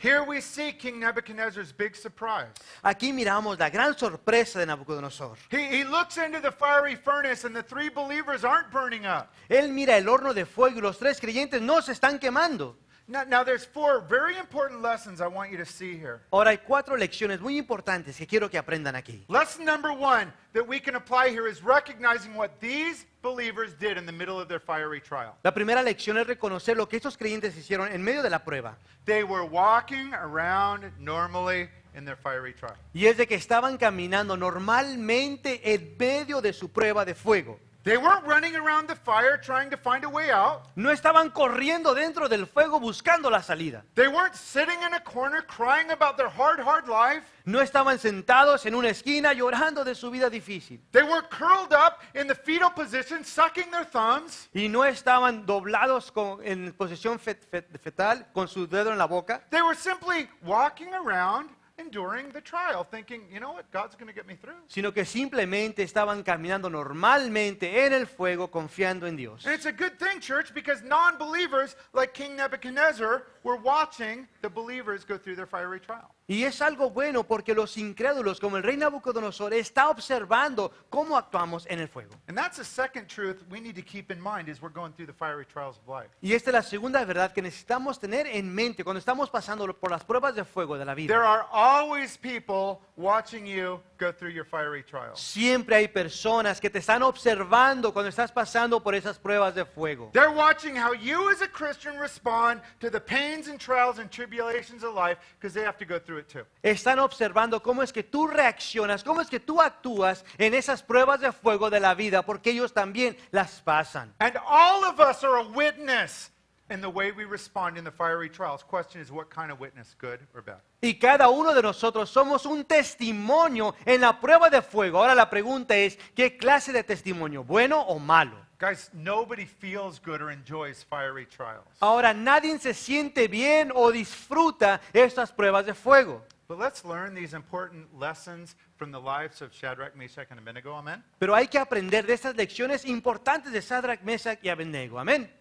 Here we see King Nebuchadnezzar's big surprise. Aquí miramos la gran sorpresa de Nabucodonosor. He looks into the fiery furnace and the 3 believers aren't burning up. Él mira el horno de fuego y los 3 creyentes no se están quemando. Now there's 4 very important lessons I want you to see here. Ahora hay 4 lecciones muy importantes que quiero que aprendan aquí. Lesson number 1 that we can apply here is recognizing what these believers did in the middle of their fiery trial. La primera lección es reconocer lo que estos creyentes hicieron en medio de la prueba. They were walking around normally in their fiery trial. Y es de que estaban caminando normalmente en medio de su prueba de fuego. They weren't running around the fire trying to find a way out. No estaban corriendo dentro del fuego buscando la salida. They weren't sitting in a corner crying about their hard life. No estaban sentados en una esquina llorando de su vida difícil. They weren't curled up in the fetal position sucking their thumbs. Y no estaban doblados en posición fetal con su dedo en la boca. They were simply walking around enduring the trial, thinking, you know what, God's going to get me through. Sino que simplemente estaban caminando normalmente en el fuego confiando en Dios. And it's a good thing, church, because non-believers like King Nebuchadnezzar were watching the believers go through their fiery trial. Y es algo bueno porque los incrédulos, como el rey Nabucodonosor, está observando cómo actuamos en el fuego. And that's the second truth we need to keep in mind as we're going through the fiery trials of life. Y esta es la segunda verdad que necesitamos tener en mente cuando estamos pasando por las pruebas de fuego de la There vida. are always people watching you go through your fiery trials. Siempre hay personas que te están observando cuando estás pasando por esas pruebas de fuego. They're watching how you as a Christian respond to the pains and trials and tribulations of life because they have to go through it too. Están observando cómo es que tú reaccionas, cómo es que tú actúas en esas pruebas de fuego de la vida, porque ellos también las pasan. And all of us are a witness in the way we respond in the fiery trials. Question is, what kind of witness, good or bad? Y cada uno de nosotros somos un testimonio en la prueba de fuego. Ahora la pregunta es, ¿qué clase de testimonio? ¿Bueno o malo? Guys, nobody feels good or enjoys fiery trials. Ahora nadie se siente bien o disfruta estas pruebas de fuego. But let's learn these important lessons from the lives of Shadrach, Meshach, and Abednego. Amen? Pero hay que aprender de estas lecciones importantes de Sadrach, Mesach y Abednego. Amén.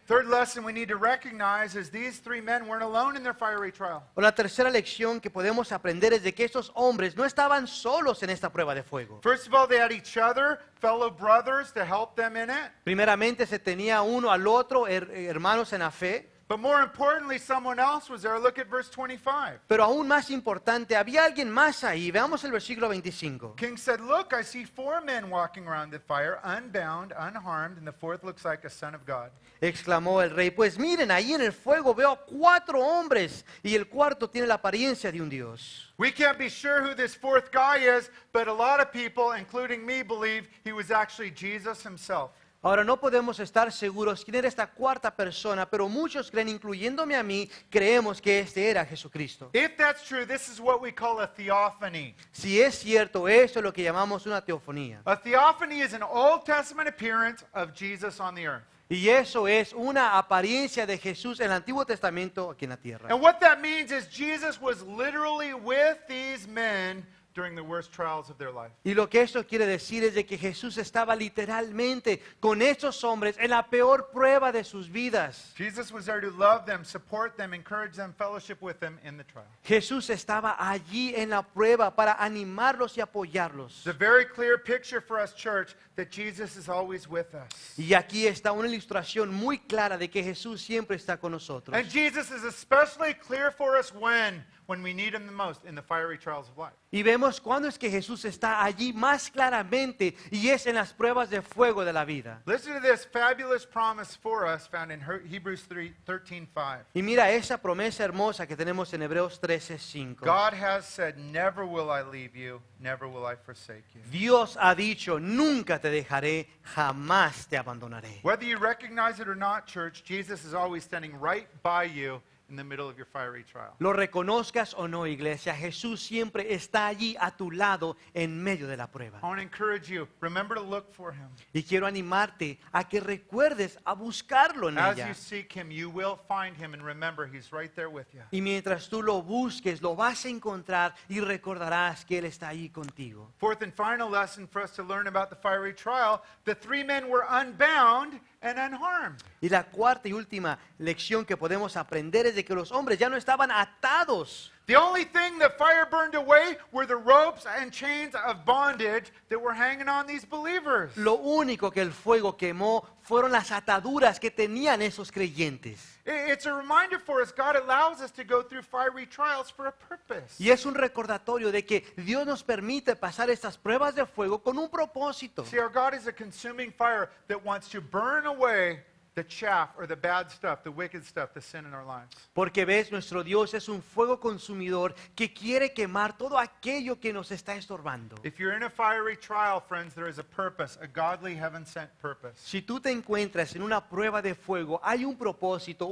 Third lesson we need to recognize is these 3 men weren't alone in their fiery trial. O la tercera lección que podemos aprender es de que estos hombres no estaban solos en esta prueba de fuego. First of all, they had each other, fellow brothers, to help them in it. Primeramente se tenía uno al otro, hermanos en la fe. But more importantly, someone else was there. Look at verse 25. Pero aún más importante, había alguien más ahí. Veamos el versículo 25. King said, "Look, I see 4 men walking around the fire, unbound, unharmed, and the 4th looks like a son of God." Exclamó el rey, pues miren, ahí en el fuego veo 4 hombres y el cuarto tiene la apariencia de un dios. We can't be sure who this 4th guy is, but a lot of people, including me, believe he was actually Jesus himself. Ahora no podemos estar seguros quién era esta cuarta persona, pero muchos creen, incluyéndome a mí, creemos que este era Jesucristo. If that's true, this is what we call a theophany. Si es cierto, eso es lo que llamamos una teofonía. A theophany is an Old Testament appearance of Jesus on the earth. Y eso es una apariencia de Jesús en el Antiguo Testamento aquí en la tierra. And what that means is Jesus was literally with these men during the worst trials of their life. Y lo que esto quiere decir es de que Jesús estaba literalmente con estos hombres en la peor prueba de sus vidas. Jesus was there to love them, support them, encourage them, fellowship with them in the trial. Jesús estaba allí en la prueba para animarlos y apoyarlos. It's a very clear picture for us, church, that Jesus is always with us. Y aquí está una ilustración muy clara de que Jesús siempre está con nosotros. And Jesus is especially clear for us when when we need him the most? In the fiery trials of life. Y vemos cuándo es que Jesús está allí más claramente, y es en las pruebas de fuego de la vida. Listen to this fabulous promise for us found in Hebrews 13:5. Y mira esa promesa hermosa que tenemos en Hebreos 13:5. God has said, never will I leave you, never will I forsake you. Dios ha dicho, nunca te dejaré, jamás te abandonaré. Whether you recognize it or not, church, Jesus is always standing right by you in the middle of your fiery trial. Lo reconozcas o no, iglesia, Jesús siempre está allí a tu lado en medio de la prueba. I want to encourage you, remember to look for him. Y quiero animarte a que recuerdes a buscarlo en As ella. you seek him, you will find him, and remember, he's right there with you. Y mientras tú lo busques, lo vas a encontrar y recordarás que Él está ahí contigo. Fourth and final lesson for us to learn about the fiery trial, the three men were unbound and unharmed. Y la cuarta y última lección que podemos aprender es de que los hombres ya no estaban atados. The only thing that fire burned away were the ropes and chains of bondage that were hanging on these believers. Lo único que el fuego quemó fueron las ataduras que tenían esos creyentes. It's a reminder for us, God allows us to go through fiery trials for a purpose. Y es un recordatorio de que Dios nos permite pasar estas pruebas de fuego con un propósito. See, our God is a consuming fire that wants to burn away the chaff or the bad stuff, the wicked stuff, the sin in our lives. Porque ves, nuestro Dios es un fuego consumidor que quiere quemar todo aquello que nos está estorbando. If you're in a fiery trial, friends, there is a purpose, a godly heaven-sent purpose. Si tú te encuentras en una prueba de fuego, hay un propósito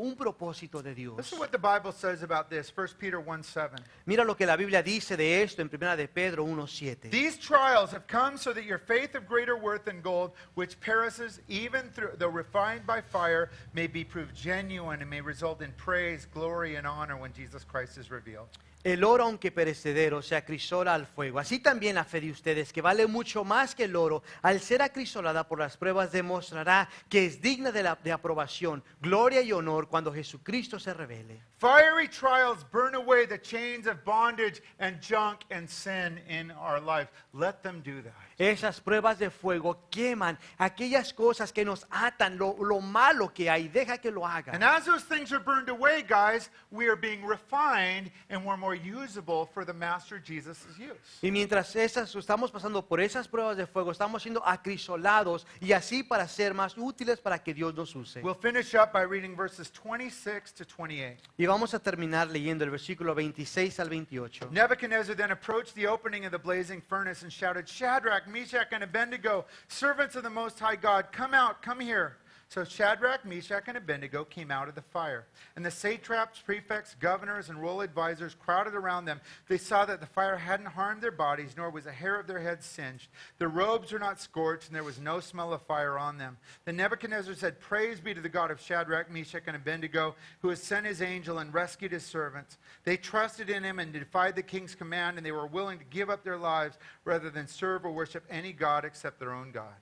de Dios. Listen to what the Bible says about this, 1 Peter 1:7. Mira lo que la Biblia dice de esto en 1 de Pedro 1:7. These trials have come so that your faith of greater worth than gold, which perishes even though refined by fire, may be proved genuine and may result in praise, glory, and honor when Jesus Christ is revealed. El oro, aunque perecedero, se acrisola al fuego. Así también la fe de ustedes, que vale mucho más que el oro, al ser acrisolada por las pruebas, demostrará que es digna de aprobación, gloria y honor cuando Jesucristo se revele. Fiery trials burn away the chains of bondage and junk and sin in our life. Let them do that. Esas pruebas de fuego queman aquellas cosas que nos atan, lo malo que hay. Deja que lo hagan. And as those things are burned away, guys, we are being refined and we're more usable for the Master Jesus' use. Y mientras estamos pasando por esas pruebas de fuego, estamos siendo acrisolados y así para ser más útiles para que Dios nos use. We'll finish up by reading verses 26 to 28. Y vamos a terminar leyendo el versículo 26 al 28. Nebuchadnezzar then approached the opening of the blazing furnace and shouted, Shadrach, Meshach, and Abednego, servants of the Most High God, come out, come here. So Shadrach, Meshach, and Abednego came out of the fire. And the satraps, prefects, governors, and royal advisors crowded around them. They saw that the fire hadn't harmed their bodies, nor was a hair of their heads singed. Their robes were not scorched, and there was no smell of fire on them. Then Nebuchadnezzar said, Praise be to the God of Shadrach, Meshach, and Abednego, who has sent his angel and rescued his servants. They trusted in him and defied the king's command, and they were willing to give up their lives rather than serve or worship any god except their own God.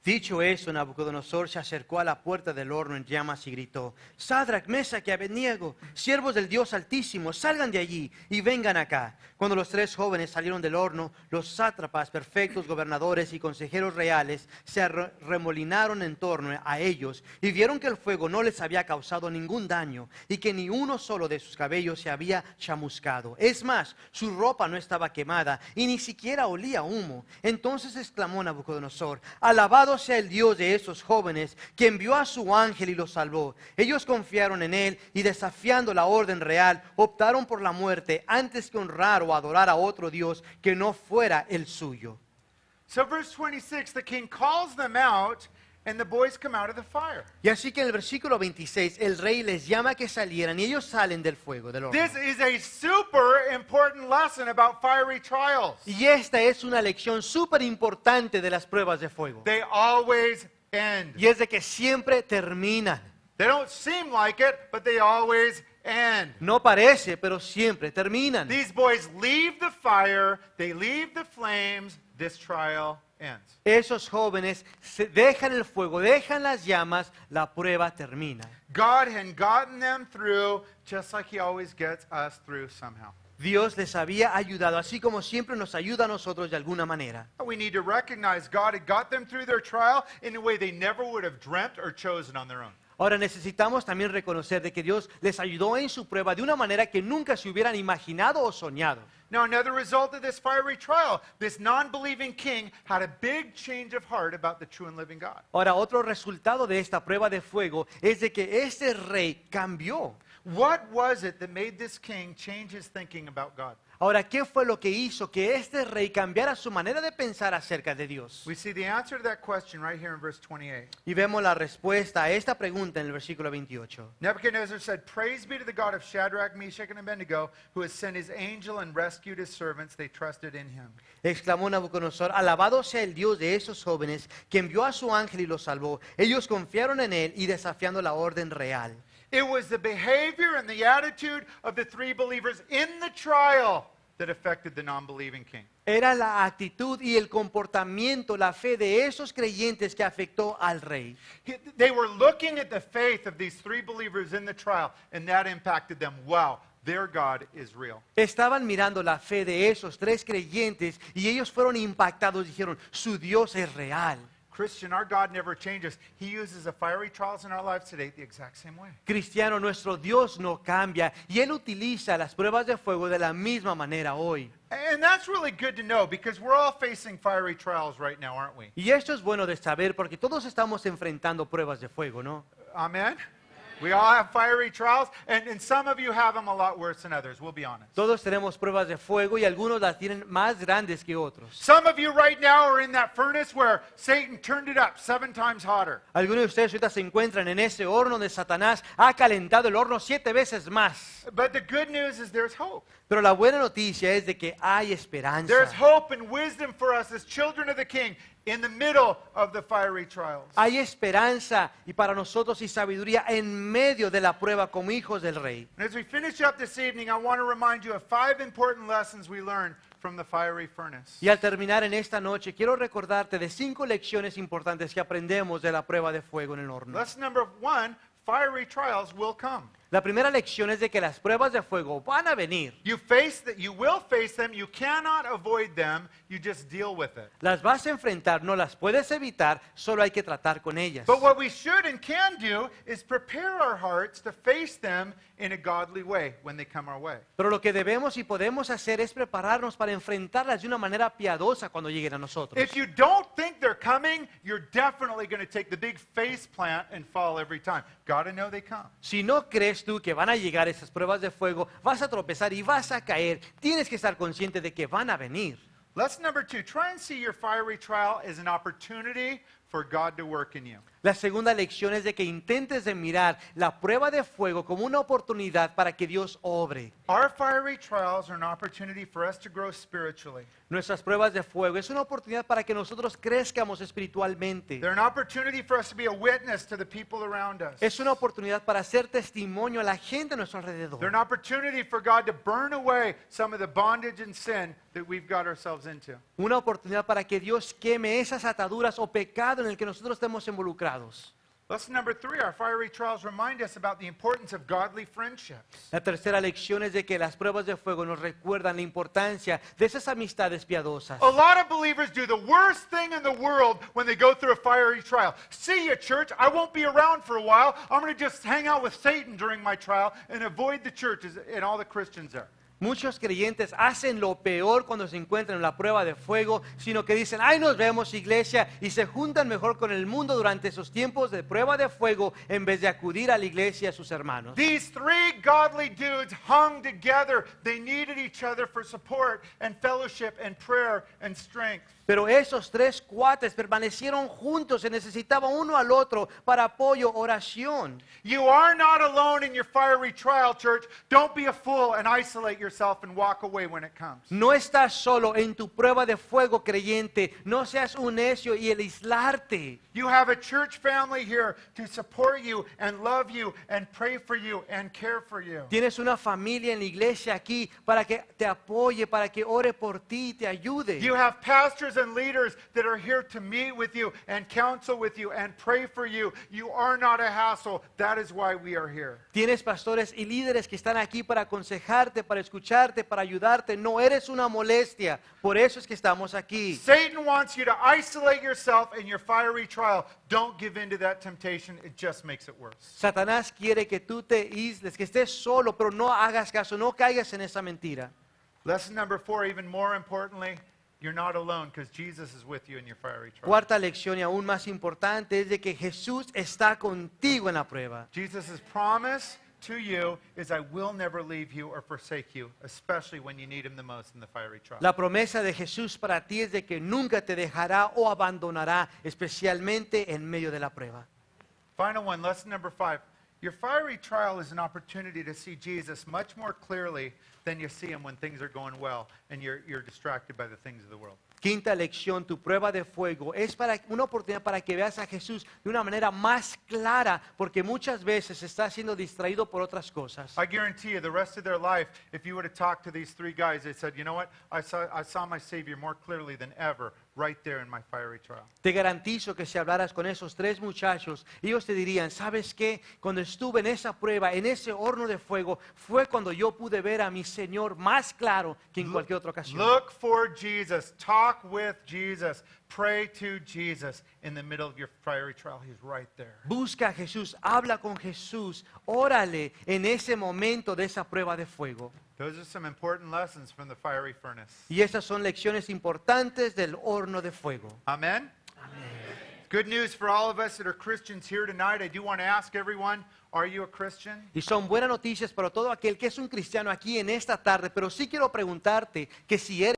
Dicho eso, Nabucodonosor se acercó a la puerta del horno en llamas y gritó, Sadrach, Mesach y Abednego, siervos del Dios Altísimo, salgan de allí y vengan acá. Cuando los tres jóvenes salieron del horno, los sátrapas, perfectos gobernadores y consejeros reales se remolinaron en torno a ellos y vieron que el fuego no les había causado ningún daño y que ni uno solo de sus cabellos se había chamuscado. Es más, su ropa no estaba quemada y ni siquiera olía a humo. Entonces exclamó Nabucodonosor, alabado sea el Dios de esos jóvenes, que envió a su ángel y los salvó. Ellos confiaron en él y desafiando la orden real, optaron por la muerte antes que honrar o adorar a otro Dios que no fuera el suyo. So verse 26, the king calls them out, and the boys come out of the fire. Y así que en el versículo 26, el rey les llama a que salieran y ellos salen del fuego, del horno. This is a super important lesson about fiery trials. Y esta es una lección súper importante de las pruebas de fuego. They always end. Y es de que siempre terminan. They don't seem like it, but they always end. No parece, pero siempre terminan. These boys leave the fire, they leave the flames, this trial ends. Esos jóvenes dejan el fuego, dejan las llamas, la prueba termina. God had gotten them through just like he always gets us through somehow. Dios les había ayudado, así como siempre nos ayuda a nosotros de alguna manera. We need to recognize God had got them through their trial in a way they never would have dreamt or chosen on their own. Ahora necesitamos también reconocer de que Dios les ayudó en su prueba de una manera que nunca se hubieran imaginado o soñado. Now, another result of this fiery trial, this non-believing king had a big change of heart about the true and living God. Ahora, otro resultado de esta prueba de fuego es de que este rey cambió. What was it that made this king change his thinking about God? Ahora, ¿qué fue lo que hizo que este rey cambiara su manera de pensar acerca de Dios? We see the answer to that question right here in verse 28. Y vemos la respuesta a esta pregunta en el versículo 28. Nebuchadnezzar said, "Praise be to the God of Shadrach, Meshach, and Abednego, who has sent his angel and rescued his servants. They trusted in him." Exclamó Nabucodonosor, alabado sea el Dios de esos jóvenes, que envió a su ángel y los salvó. Ellos confiaron en él y desafiando la orden real. It was the behavior and the attitude of the three believers in the trial that affected the non-believing king. Era la actitud y el comportamiento, la fe de esos creyentes que afectó al rey. They were looking at the faith of these three believers in the trial, and that impacted them. Wow, their God is real. Estaban mirando la fe de esos tres creyentes y ellos fueron impactados. Dijeron, su Dios es real. Christian, our God never changes. He uses the fiery trials in our lives today the exact same way. Cristiano, nuestro Dios no cambia y Él utiliza las pruebas de fuego de la misma manera hoy. And that's really good to know because we're all facing fiery trials right now, aren't we? Y esto es bueno de saber porque todos estamos enfrentando pruebas de fuego, ¿no? Amen? We all have fiery trials, and some of you have them a lot worse than others, we'll be honest. Todos tenemos pruebas de fuego y algunos las tienen más grandes que otros. Some of you right now are in that furnace where Satan turned it up 7 times hotter. Algunos de ustedes ahorita se encuentran en ese horno donde Satanás ha calentado el horno 7 veces más. But the good news is there's hope. Pero la buena noticia es de que hay esperanza. There's hope and wisdom for us as children of the King in the middle of the fiery trials. Hay esperanza y para nosotros y sabiduría en medio de la prueba como hijos del Rey. And as we finish up this evening, I want to remind you of 5 important lessons we learned from the fiery furnace. Y al terminar en esta noche, quiero recordarte de 5 lecciones importantes que aprendemos de la prueba de fuego en el horno. Lesson number 1, fiery trials will come. La primera lección es de que las pruebas de fuego van a venir. You will face them, you cannot avoid them, you just deal with it. Las vas a enfrentar, no las puedes evitar, solo hay que tratar con ellas. But what we should and can do is prepare our hearts to face them in a godly way when they come our way. Pero lo que debemos y podemos hacer es prepararnos para enfrentarlas de una manera piadosa cuando lleguen a nosotros. If you don't think they're coming, you're definitely going to take the big face plant and fall every time. Got to know they come. Si no crees tú que van a llegar esas pruebas de fuego, vas a tropezar y vas a caer. Tienes que estar consciente de que van a venir. Lesson number 2, try and see your fiery trial as an opportunity for God to work in you. La segunda lección es de que intentes de mirar la prueba de fuego como una oportunidad para que Dios obre. Our fiery trials are an opportunity for us to grow spiritually. Nuestras pruebas de fuego es una oportunidad para que nosotros crezcamos espiritualmente. They're an opportunity for us to be a witness to the people around us. Es una oportunidad para hacer testimonio a la gente a nuestro alrededor. They're an opportunity for God to burn away some of the bondage and sin that we've got ourselves into. Una oportunidad para que Dios queme esas ataduras o pecado en el que nosotros estemos involucrados. Lesson number 3, our fiery trials remind us about the importance of godly friendships. La tercera lección es de que las pruebas de fuego nos recuerdan la importancia de esas amistades piadosas. A lot of believers do the worst thing in the world when they go through a fiery trial. See you, church. I won't be around for a while. I'm going to just hang out with Satan during my trial and avoid the churches and all the Christians there. Muchos creyentes hacen lo peor cuando se encuentran en la prueba de fuego, sino que dicen, ay, nos vemos iglesia, y se juntan mejor con el mundo durante esos tiempos de prueba de fuego en vez de acudir a la iglesia a sus hermanos. These 3 godly dudes hung together. They needed each other for support and fellowship and prayer and strength. Pero esos 3 cuates permanecieron juntos, se necesitaba uno al otro para apoyo, oración. You are not alone in your fiery trial, church. Don't be a fool and isolate yourself and walk away when it comes. No estás solo en tu prueba de fuego, creyente. No seas un necio y el aislarte. You have a church family here to support you and love you and pray for you and care for you. Tienes una familia en la iglesia aquí para que te apoye, para que ore por ti y te ayude. You have pastors and leaders that are here to meet with you and counsel with you and pray for you. You are not a hassle. That is why we are here. Tienes pastores y líderes que están aquí para aconsejarte, para escuchar escucharte, para ayudarte. No eres una molestia. Por eso es que estamos aquí. Satan wants you to isolate yourself in your fiery trial. Don't give in to that temptation. It just makes it worse. Satanás quiere que tú te aísles, que estés solo, pero no hagas caso, no caigas en esa mentira. Lesson number 4, even more importantly, you're not alone because Jesus is with you in your fiery trial. Cuarta lección y aún más importante es de que Jesús está contigo en la prueba. Jesus' promise to you is, I will never leave you or forsake you, especially when you need him the most in the fiery trial. La promesa de Jesús para ti es de que nunca te dejará o abandonará, especialmente en medio de la prueba. Final one, lesson number 5. Your fiery trial is an opportunity to see Jesus much more clearly than you see him when things are going well and you're distracted by the things of the world. Quinta lección, tu prueba de fuego es una oportunidad para que veas a Jesús de una manera más clara, porque muchas veces está siendo distraído por otras cosas. I guarantee you, the rest of their life, if you were to talk to these 3 guys, they said, you know what, I saw my Savior more clearly than ever right there in my fiery trial. Te garantizo que si hablaras con esos 3 muchachos, ellos te dirían, ¿sabes qué? Cuando estuve en esa prueba, en ese horno de fuego, fue cuando yo pude ver a mi Señor más claro que en cualquier otra ocasión. Look for Jesus. Talk with Jesus. Pray to Jesus in the middle of your fiery trial. He's right there. Busca a Jesús, habla con Jesús, órale en ese momento de esa prueba de fuego. Those are some important lessons from the fiery furnace. Y esas son lecciones importantes del horno de fuego. Amen? Good news for all of us that are Christians here tonight. I do want to ask everyone, are you a Christian? Y son buenas noticias para todo aquel que es un cristiano aquí en esta tarde, pero sí quiero preguntarte que si eres